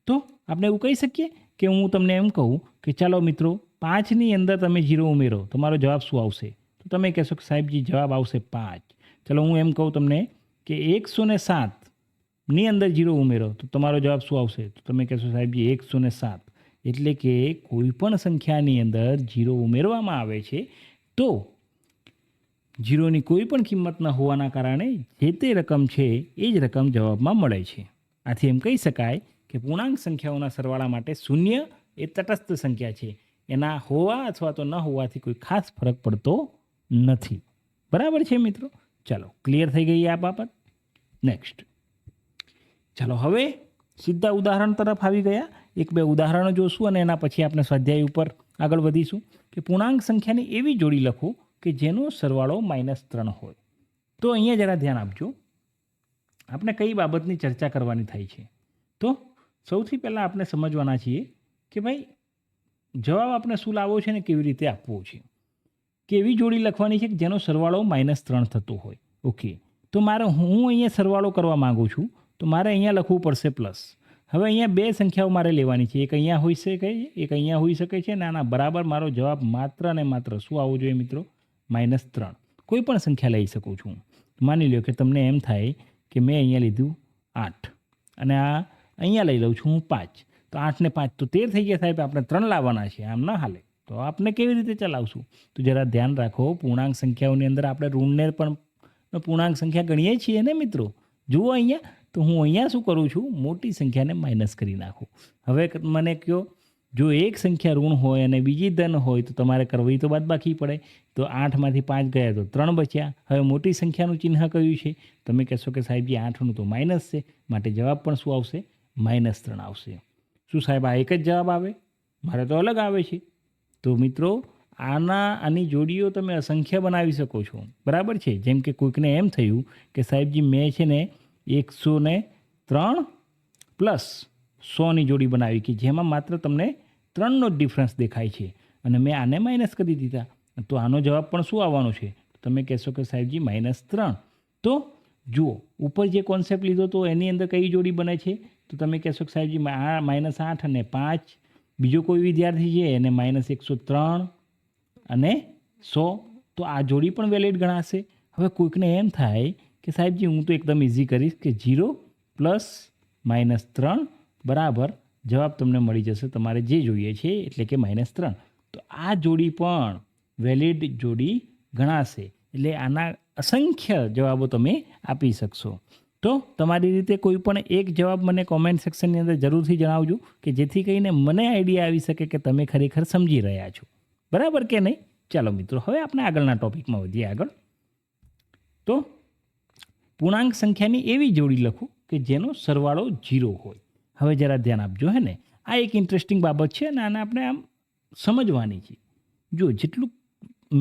તો આપણે એવું કહી શકીએ કે હું તમને એમ કહું કે ચાલો મિત્રો 5ની અંદર તમે 0 ઉમેરો, તમારો જવાબ શું આવશે? તો તમે કહેશો કે સાહેબજી જવાબ આવશે 5. ચાલો હું એમ કહું તમને કે 107ની અંદર 0 ઉમેરો તો તમારો જવાબ શું આવશે? તો તમે કહેશો સાહેબજી 107. એટલે કે કોઈ પણ સંખ્યાની અંદર 0 ઉમેરવામાં આવે છે તો 0ની કોઈ પણ કિંમત ન હોવાના કારણે જે તે રકમ છે એ જ રકમ જવાબમાં મળે છે. આથી એમ કહી શકાય કે પૂર્ણાંક સંખ્યાઓના સરવાળા માટે શૂન્ય એ તટસ્થ સંખ્યા છે. એના હોવા અથવા તો ન હોવાથી કોઈ ખાસ ફરક પડતો નથી. બરાબર છે મિત્રો? ચાલો ક્લિયર થઈ ગઈ આ બાબત. નેક્સ્ટ ચાલો હવે સીધા ઉદાહરણ તરફ આવી ગયા. 1-2 ઉદાહરણો જોશું અને એના પછી આપણે સ્વાધ્યાય ઉપર આગળ વધીશું કે પૂર્ણાંક સંખ્યાની એવી જોડી લખો કે જેનો સરવાળો -3 હોય. તો અહીંયા જરા ધ્યાન આપજો. આપણે કઈ બાબતની ચર્ચા કરવાની થાય છે? તો સૌથી પહેલાં આપણે સમજવાના છીએ કે ભાઈ જવાબ આપણે શું લાવવો છે ને કેવી રીતે આપવો છે. કે એવી જોડી લખવાની છે કે જેનો સરવાળો -3 થતો હોય. ઓકે, તો હું અહીંયા સરવાળો કરવા માગું છું તો મારે અહીંયા લખવું પડશે પ્લસ. હવે અહીંયા 2 સંખ્યાઓ મારે લેવાની છે. એક અહીંયા હોઈ શકે, એક અહીંયા હોઈ શકે છે અને આના બરાબર મારો જવાબ માત્ર ને માત્ર શું આવવો જોઈએ મિત્રો? -3. કોઈ પણ સંખ્યા લઈ શકું છું. માની લો કે તમને એમ થાય કે મેં અહીંયા લીધું 8 અને આ અહીંયા લઈ લઉં છું હું 5. તો 8 ને 5 તો 13 થઈ ગયા સાહેબ. આપણે 3 લાવવાના છે, આમ ના હાલે. તો આપણે કેવી રીતે ચલાવશું? તો જરા ધ્યાન રાખો, પૂર્ણાંક સંખ્યાઓની અંદર આપણે ઋણને પણ પૂર્ણાંક સંખ્યા ગણીએ છીએ ને મિત્રો. જુઓ અહીંયા, તો હું અહીંયા શું કરું છું? મોટી સંખ્યાને માઇનસ કરી નાખું. હવે મને કહો, જો એક સંખ્યા ઋણ હોય અને બીજી ધન હોય તો તમારે કરવી તો બાદબાકી પડે. તો 8માંથી 5 ગયા તો 3 બચ્યા. હવે મોટી સંખ્યાનું ચિહ્ન કયું છે? તમે કહેશો કે સાહેબજી 8નું તો માઇનસ છે, માટે જવાબ પણ શું આવશે? -3 આવશે. શું સાહેબ આ એક જ જવાબ આવે? મારે તો અલગ આવે છે. તો મિત્રો આની જોડીઓ તમે અસંખ્ય બનાવી શકો છો. બરાબર છે? જેમ કે કોઈકને એમ થયું કે સાહેબજી મેં છે ને 103 પ્લસ 100ની જોડી બનાવી કે જેમાં માત્ર તમને 3નો જ ડિફરન્સ દેખાય છે અને મેં આને માઇનસ કરી દીધા. તો આનો જવાબ પણ શું આવવાનો છે? તમે કહેશો કે સાહેબજી -3. તો જુઓ ઉપર જે કોન્સેપ્ટ લીધો તો એની અંદર કઈ જોડી બને છે? તો તમે કહેશો કે સાહેબજી -8 અને 5. બીજો કોઈ વિદ્યાર્થી છે એને -103 અને 100. તો આ જોડી પણ વેલિડ ગણાશે. હવે કોઈકને એમ થાય કે સાહેબજી હું તો એકદમ ઇઝી કરીશ કે 0 પ્લસ -3 બરાબર જવાબ તમને મળી જશે તમારે જે જોઈએ છે એટલે કે -3. તો આ જોડી પણ વેલિડ જોડી ગણાશે. એટલે આના અસંખ્ય જવાબો તમે આપી શકશો. તો તમારી રીતે કોઈ પણ એક જવાબ મને કોમેન્ટ સેક્શનની અંદર જરૂરથી જણાવજો કે જેથી કરીને મને આઈડિયા આવી શકે કે તમે ખરેખર સમજી રહ્યા છો. બરાબર કે નહીં? ચાલો મિત્રો, હવે આપણે આગળના ટોપિકમાં વધીએ આગળ. તો પૂર્ણાંક સંખ્યાની એવી જોડી લખો કે જેનો સરવાળો 0 હોય. હવે જરા ધ્યાન આપજો. હે ને, આ એક ઇન્ટરેસ્ટિંગ બાબત છે અને આને આપણે આમ સમજવાની છે. જો જેટલું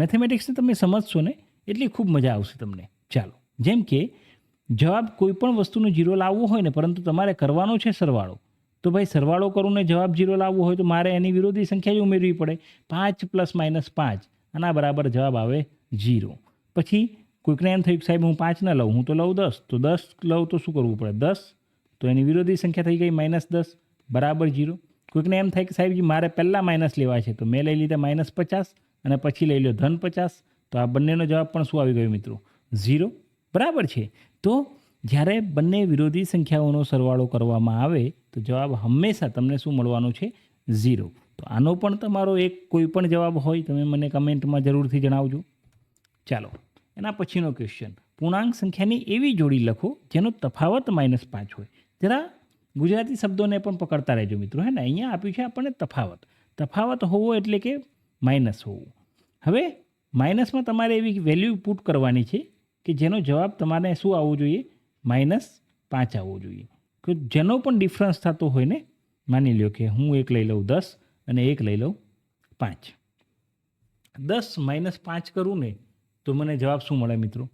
મેથેમેટિક્સને તમે સમજશો ને એટલી ખૂબ મજા આવશે તમને. ચાલો, જેમ કે જવાબ કોઈ પણ વસ્તુનો 0 લાવવો હોય ને, પરંતુ તમારે કરવાનો છે સરવાળો, તો ભાઈ સરવાળો કરું ને જવાબ 0 લાવવો હોય તો મારે એની વિરોધી સંખ્યા જ ઉમેરવી પડે. 5 + -5 આના બરાબર જવાબ આવે 0. પછી કોઈકને એમ થયું કે સાહેબ હું 5 ન લઉં, હું તો લઉં 10, તો 10 લઉં તો શું કરવું પડે? 10, તો એની વિરોધી સંખ્યા થઈ ગઈ -10 બરાબર 0. કોઈકને એમ થાય કે સાહેબજી મારે પહેલાં માઇનસ લેવા છે, તો મેં લઈ લીધા -50 અને પછી લઈ લો -50, તો આ બંનેનો જવાબ પણ શું આવી ગયો મિત્રો? 0. બરાબર છે. તો જ્યારે બંને વિરોધી સંખ્યાઓનો સરવાળો કરવામાં આવે તો જવાબ હંમેશા તમને શું મળવાનું છે? 0. તો આનો પણ તમારો એક કોઈ પણ જવાબ હોય તમે મને કમેન્ટમાં જરૂરથી જણાવજો. ચાલો, એના પછીનો ક્વેશ્ચન, પૂર્ણાંક સંખ્યાની એવી જોડી લખો જેનો તફાવત -5 હોય. જરા ગુજરાતી શબ્દોને પણ પકડતા રહેજો મિત્રો. હે ને, અહીંયા આપ્યું છે આપણને તફાવત. તફાવત હોવો એટલે કે માઇનસ હોવું. હવે માઇનસમાં તમારે એવી વેલ્યુ પુટ કરવાની છે કે જેનો જવાબ તમારે શું આવવો જોઈએ? -5 આવવો જોઈએ. કે જેનો પણ ડિફરન્સ થતો હોય ને, માની લો કે હું એક લઈ લઉં 10 અને એક લઈ લઉં 5. 10 - 5 કરું ને તો મને જવાબ શું મળે મિત્રો?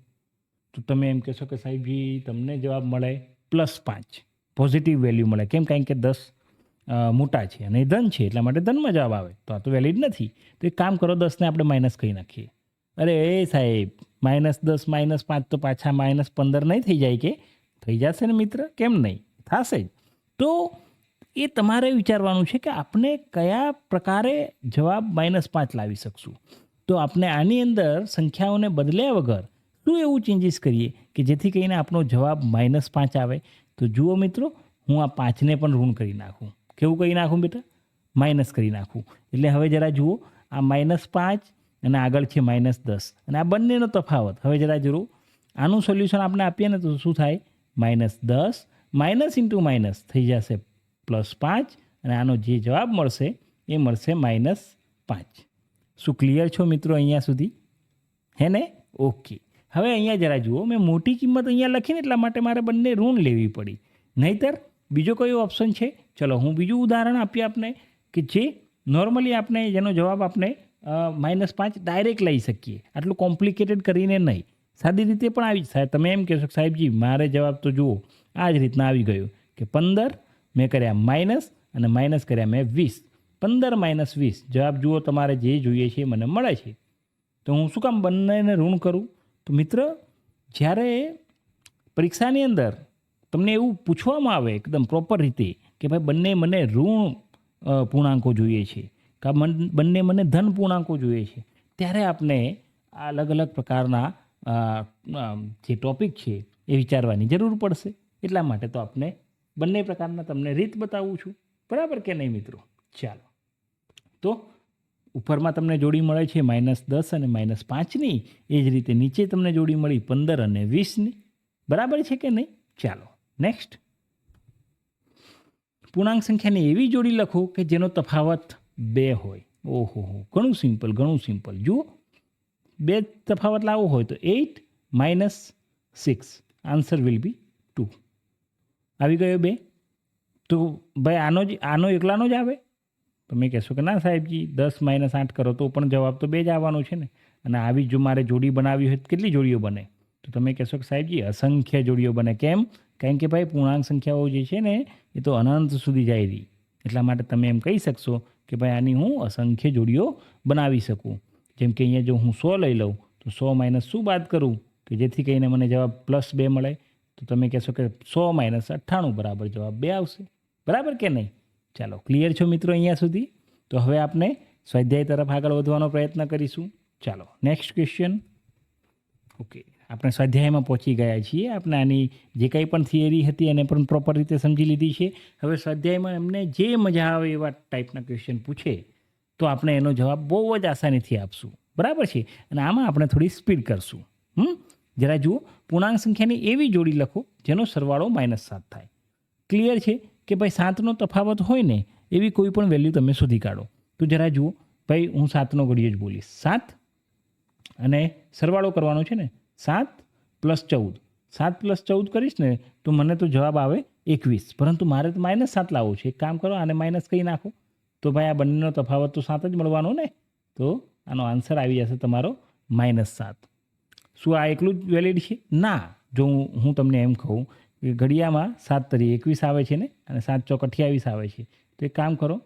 તો તમે એમ કહેશો કે સાહેબજી તમને જવાબ મળે +5, પોઝિટિવ વેલ્યુ મળે. કેમ? કારણ કે 10 મોટા છે અને ધન છે એટલા માટે ધનમાં જવાબ આવે. તો આ તો વેલિડ નથી. તો એક કામ કરો, 10ને આપણે માઇનસ કરી નાખીએ. અરે એ સાહેબ, -10 - 5 તો પાછા -15 નહીં થઈ જાય કે? થઈ જશે ને મિત્ર, કેમ નહીં? થશે જ. તો એ તમારે વિચારવાનું છે કે આપણે કયા પ્રકારે જવાબ -5 લાવી શકશું. તો આપણે આની અંદર સંખ્યાઓને બદલ્યા વગર શું એવું ચેન્જીસ કરીએ કે જેથી કરીને આપણો જવાબ -5 આવે? તો જુઓ મિત્રો, હું આ 5ને પણ ઋણ કરી નાખું. કેવું કરી નાખું બેટા? માઇનસ કરી નાખું. એટલે હવે જરા જુઓ, આ -5 અને આગળ છે -10 અને આ બંનેનો તફાવત. હવે જરા જુઓ, આનું સોલ્યુશન આપણે આપીએ ને તો શું થાય? -10 માઇનસ ઇન્ટુ માઇનસ થઈ જશે +5 અને આનો જે જવાબ મળશે એ મળશે -5. શું ક્લિયર છો મિત્રો અહીંયા સુધી? હે ને? ઓકે. હવે અહીંયા જરા જુઓ, મેં મોટી કિંમત અહીંયા લખીને એટલા માટે મારે બંને ઋણ લેવી પડી. નહીંતર બીજો કયો ઓપ્શન છે? ચલો હું બીજું ઉદાહરણ આપીએ આપને કે જે નોર્મલી આપણે જેનો જવાબ આપણે -5 ડાયરેક્ટ લઈ શકીએ, આટલું કોમ્પ્લિકેટેડ કરીને નહીં. સાદી રીતે પણ આવી સાહેબ. તમે એમ કહેશો કે સાહેબજી મારે જવાબ તો જુઓ આ જ રીતના આવી ગયું કે 15 મેં કર્યા માઇનસ અને માઇનસ કર્યા મેં 20. 15 - 20 જવાબ જુઓ, તમારે જે જોઈએ છે એ મને મળે છે. તો હું શું કામ બંનેને ઋણ કરું? તો મિત્ર, જ્યારે પરીક્ષાની અંદર તમને એવું પૂછવામાં આવે એકદમ પ્રોપર રીતે કે ભાઈ બંને મને ઋણ પૂર્ણાંકો જોઈએ છે કે બંને મને ધન પૂર્ણાંકો જોઈએ છે, ત્યારે આપણે આ અલગ અલગ પ્રકારના જે ટોપિક છે એ વિચારવાની જરૂર પડશે. એટલા માટે તો આપણે બંને પ્રકારના તમને રીત બતાવું છું. બરાબર કે નહીં મિત્રો? ચાલો, તો ઉપરમાં તમને જોડી મળે છે -10 અને -5ની, એ જ રીતે નીચે તમને જોડી મળી 15 અને 20ની. બરાબર છે કે નહીં? ચાલો નેક્સ્ટ, પૂર્ણાંક સંખ્યાની એવી જોડી લખો કે જેનો તફાવત 2 હોય. ઓહો, ઘણું સિમ્પલ. જુઓ, 2 તફાવત લાવવો હોય તો 8 - 6 આન્સર વિલ બી 2. આવી ગયો 2. તો ભાઈ આનો એકલાનો જ આવે? તમે કહેશો કે ના સાહેબજી 10 - 8 કરો તો પણ જવાબ તો 2 જ આવવાનો છે ને. અને આવી જો મારે જોડી બનાવી હોય તો કેટલી જોડીઓ બને? તો તમે કહેશો કે સાહેબજી અસંખ્ય જોડીઓ બને. કેમ? કારણ કે ભાઈ પૂર્ણાંક સંખ્યાઓ જે છે ને એ તો અનંત સુધી જાય રહી. એટલા માટે તમે એમ કહી શકશો કે ભાઈ આની હું અસંખ્ય જોડીઓ બનાવી શકું. જેમ કે અહીંયા જો હું 100 લઈ લઉં તો 100 - શું બાદ કરું કે જેથી કરીને મને જવાબ +2 મળે? તો તમે કહેશો કે 100 - 98 બરાબર જવાબ 2 આવશે. બરાબર કે નહીં? ચાલો, ક્લિયર છો મિત્રો અહીંયા સુધી? તો હવે આપણે સ્વાધ્યાય તરફ આગળ વધવાનો પ્રયત્ન કરીશું. ચાલો નેક્સ્ટ ક્વેશ્ચન. ઓકે, આપણે સ્વાધ્યાયમાં પહોંચી ગયા છીએ. આપણે આની જે કંઈ પણ થિયરી હતી એને પણ પ્રોપર રીતે સમજી લીધી છે. હવે સ્વાધ્યાયમાં એમને જે મજા આવે એવા ટાઈપના ક્વેશ્ચન પૂછે તો આપણે એનો જવાબ બહુ જ આસાનીથી આપશું. બરાબર છે? અને આમાં આપણે થોડી સ્પીડ કરશું. જરા જુઓ, પૂર્ણાંક સંખ્યાની એવી જોડી લખો જેનો સરવાળો -7 થાય. ક્લિયર છે કે ભાઈ 7નો તફાવત હોય ને એવી કોઈ પણ વેલ્યુ તમે શોધી કાઢો. તો જરા જુઓ ભાઈ, હું 7નો ઘડિયો જ બોલીશ. 7 અને સરવાળો કરવાનો છે ને, 7 + 14. 7 + 14 કરીશ ને તો મને તો જવાબ આવે 21, પરંતુ મારે તો -7 લાવવો છે. એક કામ કરો, આને માઇનસ કરી નાખો તો ભાઈ આ બંનેનો તફાવત તો 7 જ મળવાનો ને. તો આનો આન્સર આવી જશે તમારો -7. શું આ એકલું જ વેલિડ છે? ના. જો હું તમને એમ કહું કે ઘડિયામાં 7 તરી 21 આવે છે ને, અને 7 ચોક 28 આવે છે, તો એક કામ કરો,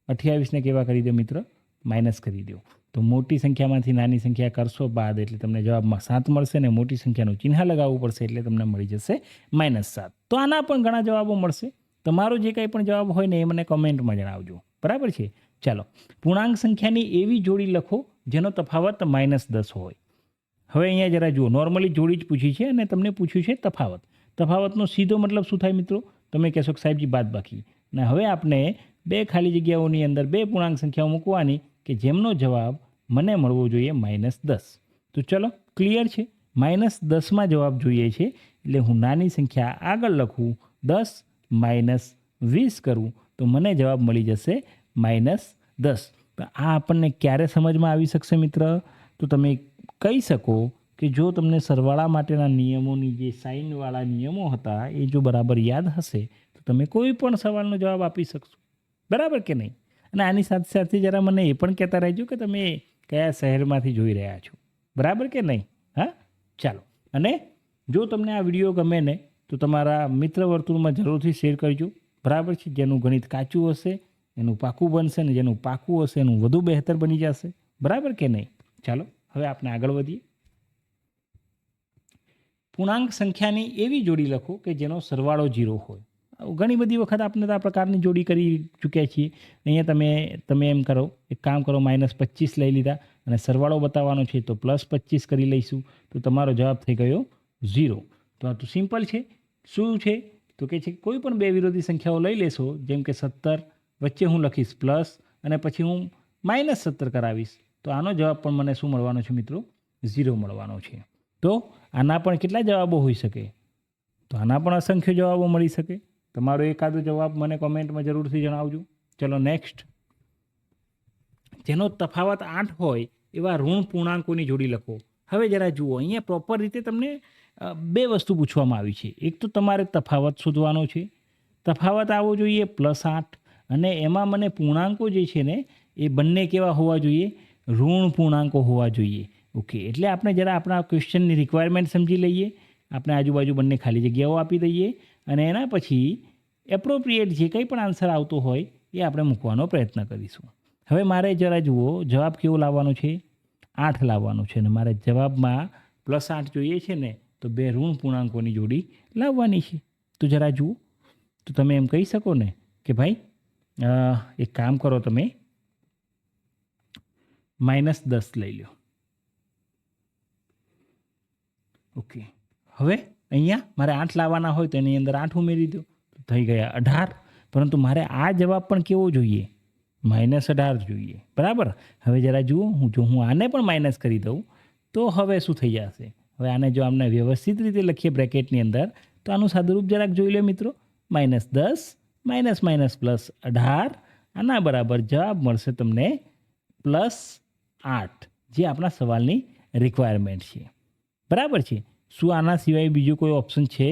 28ને કેવા કરી દો મિત્ર? માઇનસ કરી દો. તો મોટી સંખ્યામાંથી નાની સંખ્યા કરશો બાદ એટલે તમને જવાબમાં 7 મળશે, ને મોટી સંખ્યાનું ચિહ્ન લગાવવું પડશે એટલે તમને મળી જશે -7. તો આના પણ ઘણા જવાબો મળશે. તમારો જે કંઈ પણ જવાબ હોય ને એ મને કમેન્ટમાં જણાવજો. બરાબર છે? ચાલો, પૂર્ણાંક સંખ્યાની એવી જોડી લખો જેનો તફાવત -10 હોય. હવે અહીંયા જરા જુઓ, નોર્મલી જોડી જ પૂછી છે અને તમને પૂછ્યું છે તફાવત. તફાવતનો સીધો મતલબ શું થાય મિત્રો? તમે કહેશો કે સાહેબજી બાદબાકી. અને હવે આપણે બે ખાલી જગ્યાઓની અંદર બે પૂર્ણાંક સંખ્યાઓ મૂકવાની કે જેમનો જવાબ મને મળવો જોઈએ -10. તો ચલો, ક્લિયર છે? -10માં જવાબ જોઈએ છે એટલે હું નાની સંખ્યા આગળ લખું, 10 - 20 કરું તો મને જવાબ મળી જશે -10. તો આ આપણને ક્યારે સમજમાં આવી શકશે મિત્ર? તો તમે કહી શકો કે જો તમને સરવાળા માટેના નિયમોની જે સાઇનવાળા નિયમો હતા એ જો બરાબર યાદ હશે તો તમે કોઈ પણ સવાલનો જવાબ આપી શકશો. બરાબર કે નહીં? અને આની સાથે સાથે જરા મને એ પણ કહેતા રહેજો કે તમે કયા શહેરમાંથી જોઈ રહ્યા છો. બરાબર કે નહીં? હા, ચાલો. અને જો તમને આ વિડીયો ગમે ને તો તમારા મિત્ર વર્તુળમાં જરૂરથી શેર કરજો. બરાબર છે? જેનું ગણિત કાચું હશે એનું પાકું બનશે, ને જેનું પાકું હશે એનું વધુ બહેતર બની જશે. બરાબર કે નહીં? ચાલો, હવે આપણે આગળ વધીએ. પૂર્ણાંક સંખ્યાની એવી જોડી લખો કે જેનો સરવાળો 0 હોય. ઘણી બધી વખત આપણે તો આ પ્રકારની જોડી કરી ચૂક્યા છીએ. અહીંયા તમે એમ કરો, એક કામ કરો, -25 લઈ લીધા અને સરવાળો બતાવવાનો છે તો +25 કરી લઈશું તો તમારો જવાબ થઈ ગયો 0. તો આ તો સિમ્પલ છે. શું છે? તો કે છે કોઈ પણ બે વિરોધી સંખ્યાઓ લઈ લેશો, જેમ કે 17, વચ્ચે હું લખીશ પ્લસ અને પછી હું -17 કરાવીશ તો આનો જવાબ પણ મને શું મળવાનો છે મિત્રો? 0 મળવાનો છે. તો આના પણ કેટલા જવાબો હોઈ શકે? તો આના પણ અસંખ્ય જવાબો મળી શકે. તમારો એકાદો જવાબ મને કોમેન્ટમાં જરૂરથી જણાવજો. ચલો નેક્સ્ટ. જેનો તફાવત 8 હોય એવા ઋણ પૂર્ણાંકોની જોડી લખો. હવે જરા જુઓ, અહીંયા પ્રોપર રીતે તમને બે વસ્તુ પૂછવામાં આવી છે. એક તો તમારે તફાવત શોધવાનો છે. તફાવત આવવો જોઈએ +8 અને એમાં મને પૂર્ણાંકો જે છે ને એ બંને કેવા હોવા જોઈએ? ઋણ પૂર્ણાંકો હોવા જોઈએ. ઓકે, એટલે આપણે જરા આપણા ક્વેશ્ચનની રિક્વાયરમેન્ટ સમજી લઈએ. આપણે આજુબાજુ બંને ખાલી જગ્યાઓ આપી દઈએ અને એના પછી એપ્રોપ્રિએટ જે કંઈ પણ આન્સર આવતો હોય એ આપણે મૂકવાનો પ્રયત્ન કરીશું. હવે મારે જરા જુઓ, જવાબ કેવો લાવવાનો છે? 8 લાવવાનો છે અને મારે જવાબમાં +8 જોઈએ છે ને તો બે ઋણ પૂર્ણાંકોની જોડી લાવવાની છે. તો જરા જુઓ, તો તમે એમ કહી શકો ને કે ભાઈ એક કામ કરો, તમે -10 લઈ લો. ઓકે, હવે અહીંયા મારે 8 લાવવાના હોય તો એની અંદર 8 ઉમેરી દો તો થઈ ગયા 18. પરંતુ મારે આ જવાબ પણ કેવો જોઈએ? -18 જોઈએ. બરાબર. હવે જરા જુઓ, હું આને પણ માઇનસ કરી દઉં તો હવે શું થઈ જશે? હવે આને જો આપણે વ્યવસ્થિત રીતે લખીએ બ્રેકેટની અંદર તો આનું સાદુરૂપ જરાક જોઈ લો મિત્રો. -10 -+18 આના બરાબર જવાબ મળશે તમને +8, જે આપણા સવાલની રિક્વાયરમેન્ટ છે. બરાબર છે? શું આના સિવાય બીજું કોઈ ઓપ્શન છે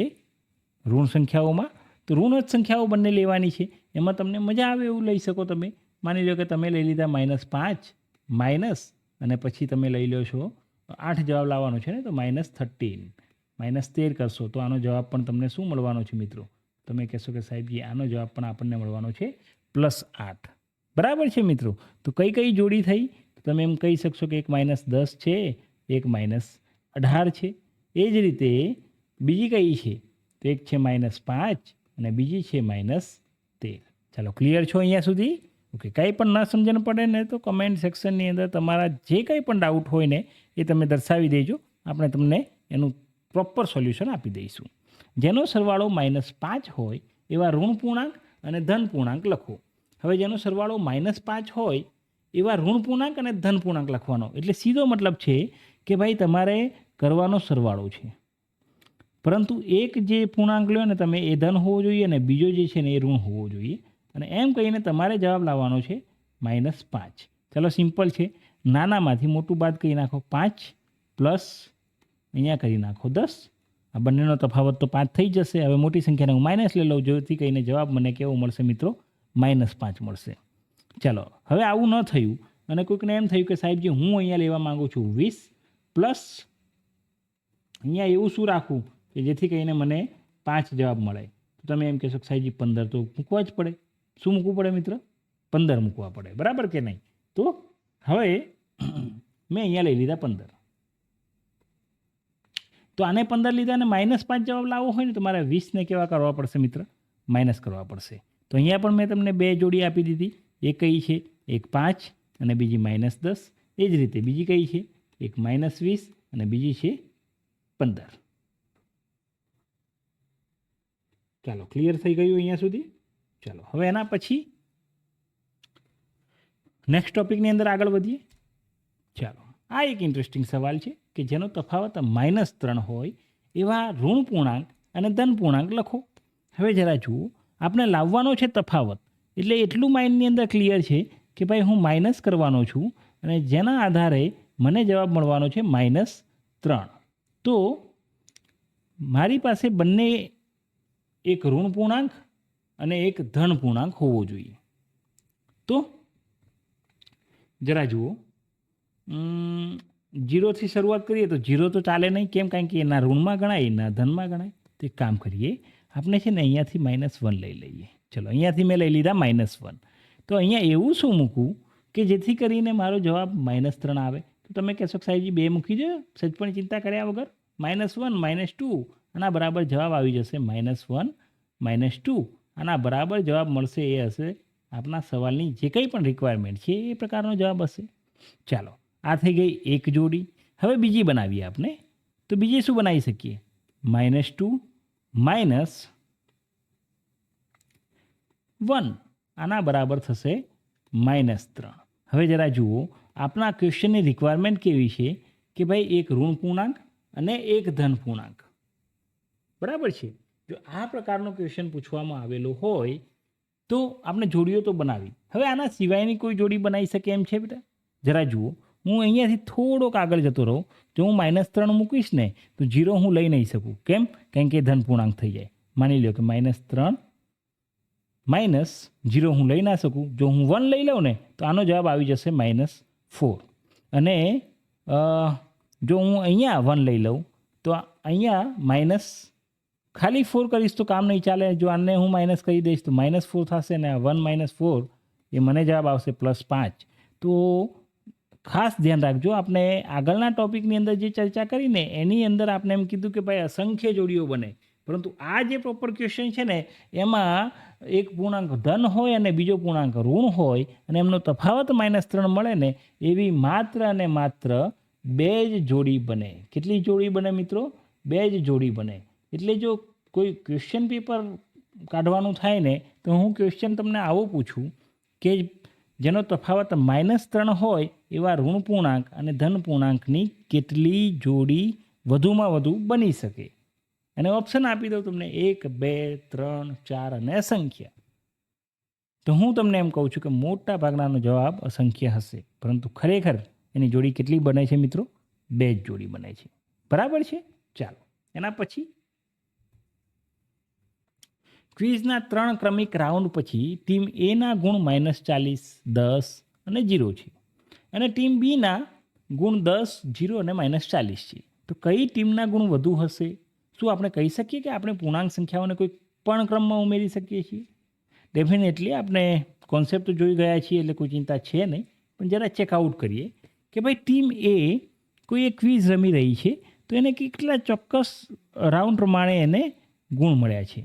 ઋણ સંખ્યાઓમાં? તો ઋણ જ સંખ્યાઓ બંને લેવાની છે. એમાં તમને મજા આવે એવું લઈ શકો તમે. માની લો કે તમે લઈ લીધા -5 માઇનસ અને પછી તમે લઈ લો છો 8 જવાબ લાવવાનો છે ને તો -13 -13 કરશો તો આનો જવાબ પણ તમને શું મળવાનો છે મિત્રો? તમે કહેશો કે સાહેબજી આનો જવાબ પણ આપણને મળવાનો છે +8. બરાબર છે મિત્રો? તો કઈ કઈ જોડી થઈ? તમે એમ કહી શકશો કે એક -10 છે, એક -18 છે. એ જ રીતે બીજી કઈ છે? તો એક છે -5 અને બીજી છે -13. ચાલો, ક્લિયર છો અહીંયા સુધી? ઓકે, કંઈ પણ ન સમજણ પડે ને તો કમેન્ટ સેક્શનની અંદર તમારા જે કંઈ પણ ડાઉટ હોય ને એ તમે દર્શાવી દેજો. આપણે તમને એનું પ્રોપર સોલ્યુશન આપી દઈશું. જેનો સરવાળો -5 હોય એવા ઋણ પૂર્ણાંક અને ધન પૂર્ણાંક લખો. હવે જેનો સરવાળો -5 હોય એવા ઋણ પૂર્ણાંક અને ધન પૂર્ણાંક લખવાનો. એટલે સીધો મતલબ છે કે ભાઈ તમારે કરવાનો સરવાળો છે. પરંતુ એક જે પૂર્ણાંક લ્યો ને તમે એ ધન હોવો જોઈએ અને બીજો જે છે ને એ ઋણ હોવો જોઈએ. અને એમ કહીને તમારે જવાબ લાવવાનો છે -5. ચાલો સિમ્પલ છે. નાનામાંથી મોટું બાદ કરી નાખો 5 પ્લસ અહીંયા કરી નાખો 10. આ બંનેનો તફાવત તો 5 થઈ જશે. હવે મોટી સંખ્યાને હું માઇનસ લઈ લઉં, જેથી કહીને જવાબ મને કેવો મળશે મિત્રો? -5 મળશે. ચાલો હવે આવું ન થયું અને કોઈકને એમ થયું કે સાહેબજી હું અહીંયા લેવા માગું છું 20 પ્લસ અહીંયા એવું શું રાખું કે જેથી કરીને મને 5 જવાબ મળે. તો તમે એમ કહેશો કે સાહેબજી 15 તો મૂકવા જ પડે. શું મૂકવું પડે મિત્ર? 15 મૂકવા પડે, બરાબર કે નહીં? તો હવે મેં અહીંયા લઈ લીધા 15. તો આને 15 લીધા અને -5 જવાબ લાવવો હોય ને તો મારે 20ને કેવા કરવા પડશે મિત્ર? માઇનસ કરવા પડશે. તો અહીંયા પણ મેં તમને 2 જોડી આપી દીધી. એક કઈ છે? એક 5 અને બીજી -10. એ જ રીતે બીજી કઈ છે? એક -20 અને બીજી છે 15. ચાલો ક્લિયર થઈ ગયું અહીંયા સુધી? ચાલો હવે એના પછી નેક્સ્ટ ટોપિકની અંદર આગળ વધીએ. ચાલો આ એક ઇન્ટરેસ્ટિંગ સવાલ છે કે જેનો તફાવત -3 હોય એવા ઋણ પૂર્ણાંક અને ધન પૂર્ણાંક લખો. હવે જરા જુઓ, આપણે લાવવાનો છે તફાવત, એટલે એટલું માઇન્ડની અંદર ક્લિયર છે કે ભાઈ હું માઇનસ કરવાનો છું અને જેના આધારે મને જવાબ મળવાનો છે -3. તો મારી પાસે બંને એક ઋણ પૂર્ણાંક અને એક ધન પૂર્ણાંક હોવો જોઈએ. તો જરા જુઓ, 0થી શરૂઆત કરીએ તો 0 તો ચાલે નહીં. કેમ? કારણ કે એના ઋણમાં ગણાય, એના ધનમાં ગણાય. તો એક કામ કરીએ, આપણે છે ને અહીંયાથી -1 લઈ લઈએ. ચલો અહીંયાથી મેં લઈ લીધા -1. તો અહીંયા એવું શું મૂકવું કે જેથી કરીને મારો જવાબ -3 આવે? તો તમે કહેશો કે સાહેબજી 2 મૂકી દો, સજ પણ ચિંતા કર્યા વગર. -1 -2 આના બરાબર જવાબ આવી જશે -1 -2. આના બરાબર જવાબ મળશે એ હશે આપણા સવાલની જે કંઈ પણ રિક્વાયરમેન્ટ છે એ પ્રકારનો જવાબ હશે. ચાલો આ થઈ ગઈ એક જોડી. હવે બીજી બનાવીએ આપણે. તો બીજી શું બનાવી શકીએ? -2 -1 આના બરાબર થશે -3. હવે જરા જુઓ, આપણા ક્વેશ્ચનની રિક્વાયરમેન્ટ કેવી છે કે ભાઈ એક ઋણ પૂર્ણાંક અને એક ધન પૂર્ણાંક, બરાબર છે? જો આ પ્રકારનો ક્વેશ્ચન પૂછવામાં આવેલો હોય તો આપણે જોડીઓ તો બનાવી. હવે આના સિવાયની કોઈ જોડી બનાવી શકે એમ છે બેટા? જરા જુઓ, હું અહીંયાથી થોડોક આગળ જતો રહું. જો હું -3 મૂકીશ ને તો 0 હું લઈ નહીં શકું. કેમ? કારણ કે ધન પૂર્ણાંક થઈ જાય. માની લો કે -3 -0 હું લઈ ના શકું. જો હું 1 લઈ લઉં ને તો આનો જવાબ આવી જશે -4. અને જો હું અહીંયા 1 લઈ લઉં તો અહીંયા ખાલી 4 કરીશ તો કામ નહીં ચાલે. જો આને હું માઇનસ કરી દઈશ તો -4 થશે ને 1 - 4 એ મને જવાબ આવશે +5. તો ખાસ ધ્યાન રાખજો, આપણે આગળના ટોપિકની અંદર જે ચર્ચા કરીને એની અંદર આપણે એમ કીધું કે ભાઈ અસંખ્ય જોડીઓ બને, પરંતુ આ જે પ્રોપર ક્વેશ્ચન છે ને એમાં એક પૂર્ણાંક ધન હોય અને બીજો પૂર્ણાંક ઋણ હોય અને એમનો તફાવત -3 મળે ને એવી માત્ર અને માત્ર 2 જ જોડી બને. કેટલી જોડી બને મિત્રો? 2 જ જોડી બને. એટલે જો કોઈ ક્વેશ્ચન પેપર કાઢવાનું થાય ને તો હું ક્વેશ્ચન તમને આવો પૂછું કે જેનો તફાવત -3 હોય એવા ઋણ પૂર્ણાંક અને ધન પૂર્ણાંકની કેટલી જોડી વધુમાં વધુ બની શકે? અને ઓપ્શન આપી દઉં તમને 1 2 3 4 અને અસંખ્ય. તો હું તમને એમ કહું છું કે મોટા ભાગનાનો જવાબ અસંખ્ય હશે, પરંતુ ખરેખર એની જોડી કેટલી બને છે મિત્રો? 2 જ જોડી બને છે. બરાબર છે? ચાલો એના પછી ક્વિઝના 3 ક્રમિક રાઉન્ડ પછી ટીમ એના ગુણ -40, 10 અને 0 છે અને ટીમ બીના ગુણ 10, 0 અને -40 છે. તો કઈ ટીમના ગુણ વધુ હશે? શું આપણે કહી શકીએ કે આપણે પૂર્ણાંક સંખ્યાઓને કોઈ પણ ક્રમમાં ઉમેરી શકીએ છીએ? ડેફિનેટલી આપણે કોન્સેપ્ટ જોઈ ગયા છીએ એટલે કોઈ ચિંતા છે નહીં, પણ જરા ચેકઆઉટ કરીએ કે ભાઈ ટીમ એ કોઈ એક ક્વિઝ રમી રહી છે તો એને કેટલા ચોક્કસ રાઉન્ડ પ્રમાણે એને ગુણ મળ્યા છે.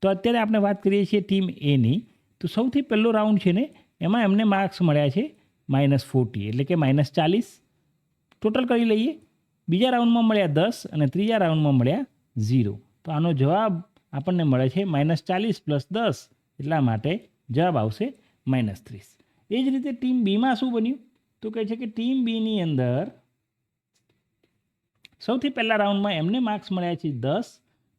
તો અત્યારે આપણે વાત કરીએ છીએ ટીમ એની. તો સૌથી પહેલો રાઉન્ડ છે ને એમાં એમને માર્ક્સ મળ્યા છે -40 એટલે કે -40 ટોટલ કરી લઈએ. બીજા રાઉન્ડમાં મળ્યા 10 અને ત્રીજા રાઉન્ડમાં મળ્યા 0. તો આનો જવાબ આપણને મળે છે -40 + 10 એટલા માટે જવાબ આવશે -30. એ જ રીતે ટીમ બીમાં શું બન્યું? તો કહે છે કે ટીમ બીની અંદર સૌથી પહેલા રાઉન્ડમાં એમને માર્ક્સ મળ્યા છે 10,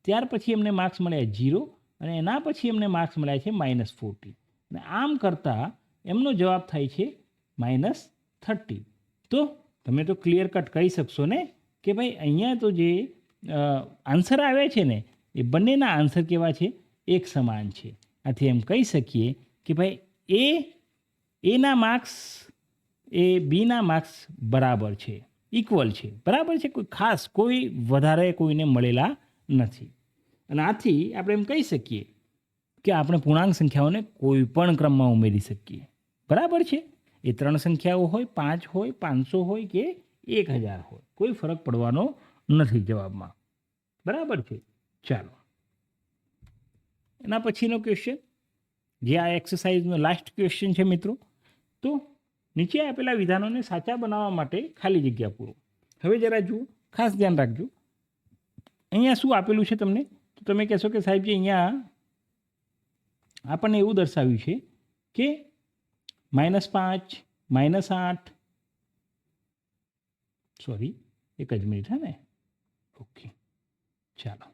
ત્યાર પછી એમને માર્ક્સ મળ્યા 0 અને એના પછી એમને માર્ક્સ મળ્યા છે -40. અને આમ કરતાં એમનો જવાબ થાય છે -30. તો તમે તો ક્લિયર કટ કહી શકશો ને કે ભાઈ અહીંયા તો જે આન્સર આવે છે ને એ બંનેના આન્સર કેવા છે? એક સમાન છે. આથી એમ કહી શકીએ કે ભાઈ એના માર્ક્સ એ બીના માર્ક્સ બરાબર છે, ઇક્વલ છે. બરાબર છે, કોઈ ખાસ કોઈ વધારે કોઈને મળેલા નથી. અને આથી આપણે એમ કહી શકીએ કે આપણે પૂર્ણાંક સંખ્યાઓને કોઈ પણ ક્રમમાં ઉમેરી શકીએ. બરાબર છે, એ 3 સંખ્યાઓ હોય, 5 હોય, 500 હોય કે 1000 હોય, કોઈ ફરક પડવાનો નથી જવાબમાં. બરાબર છે. ચાલો એના પછીનો ક્વેશ્ચન, જે આ એક્સરસાઇઝનો લાસ્ટ ક્વેશ્ચન છે મિત્રો. તો નીચે આપેલા વિધાનોને સાચા બનાવવા માટે ખાલી જગ્યા પૂરો. હવે જરા જુઓ, ખાસ ધ્યાન રાખજો. અહીંયા શું આપેલું છે તમને? તો તમે કહેશો કે સાહેબજી અહીંયા આપણને એવું દર્શાવ્યું છે કે -5, -8, સોરી એક જ મિનિટ, હા ને, ઓકે ચાલો,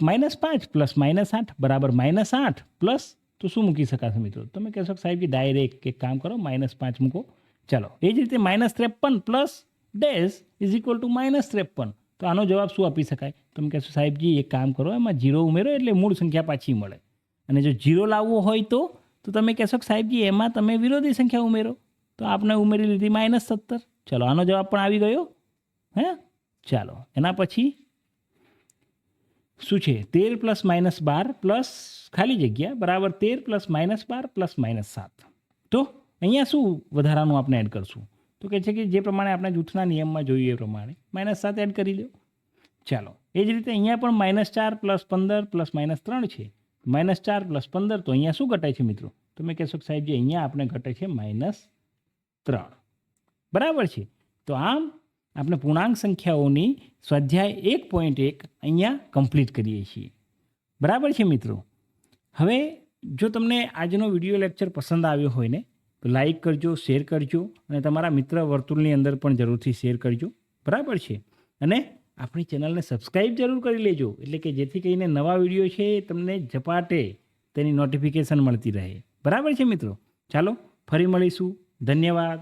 -5 પ્લસ -8 બરાબર -8 પ્લસ, તો શું મૂકી શકાશે મિત્રો? તમે કહેશો કે સાહેબજી ડાયરેક્ટ એક કામ કરો, -5 મૂકો. ચાલો, એ જ રીતે -53 plus dash is equal to -53. તો આનો જવાબ શું આપી શકાય? તમે કહેશો સાહેબજી એક કામ કરો, એમાં 0 ઉમેરો એટલે મૂળ સંખ્યા પાછી મળે. અને જો 0 લાવવો હોય તો તમે કહેશો કે સાહેબજી એમાં તમે વિરોધી સંખ્યા ઉમેરો. તો આપણે ઉમેરી લીધી -17. ચલો, આનો જવાબ પણ આવી ગયો. હે, ચાલો એના પછી શું છે? 13 પ્લસ -12 પ્લસ ખાલી જગ્યા બરાબર 13 પ્લસ -12 પ્લસ -7. તો અહીંયા શું વધારાનું આપણે એડ કરશું? તો કહે છે કે જે પ્રમાણે આપણે જૂથના નિયમમાં જોયું એ પ્રમાણે -7 એડ કરી દો. ચાલો, એ જ રીતે અહીંયા પણ -4 પ્લસ 15 પ્લસ -3 છે. -4 પ્લસ 15, તો અહીંયા શું ઘટાય છે મિત્રો? તમે કહેશો કે સાહેબજી અહીંયા આપણે ઘટે છે -3. બરાબર છે. તો આમ આપણે પૂર્ણાંક સંખ્યાઓની સ્વાધ્યાય 1.1 અહીંયા કમ્પ્લીટ કરીએ છીએ. બરાબર છે મિત્રો. હવે જો તમને આજનો વિડીયો લેક્ચર પસંદ આવ્યો હોય ને, તો લાઈક કરજો, શેર કરજો અને તમારા મિત્ર વર્તુળની અંદર પણ જરૂરથી શેર કરજો. બરાબર છે. અને આપણી ચેનલને સબસ્ક્રાઈબ જરૂર કરી લેજો, એટલે કે જેથી કરીને નવા વિડીયો છે તમને ઝપાટે તેની નોટિફિકેશન મળતી રહે. બરાબર છે મિત્રો. ચાલો ફરી મળીશું. ધન્યવાદ.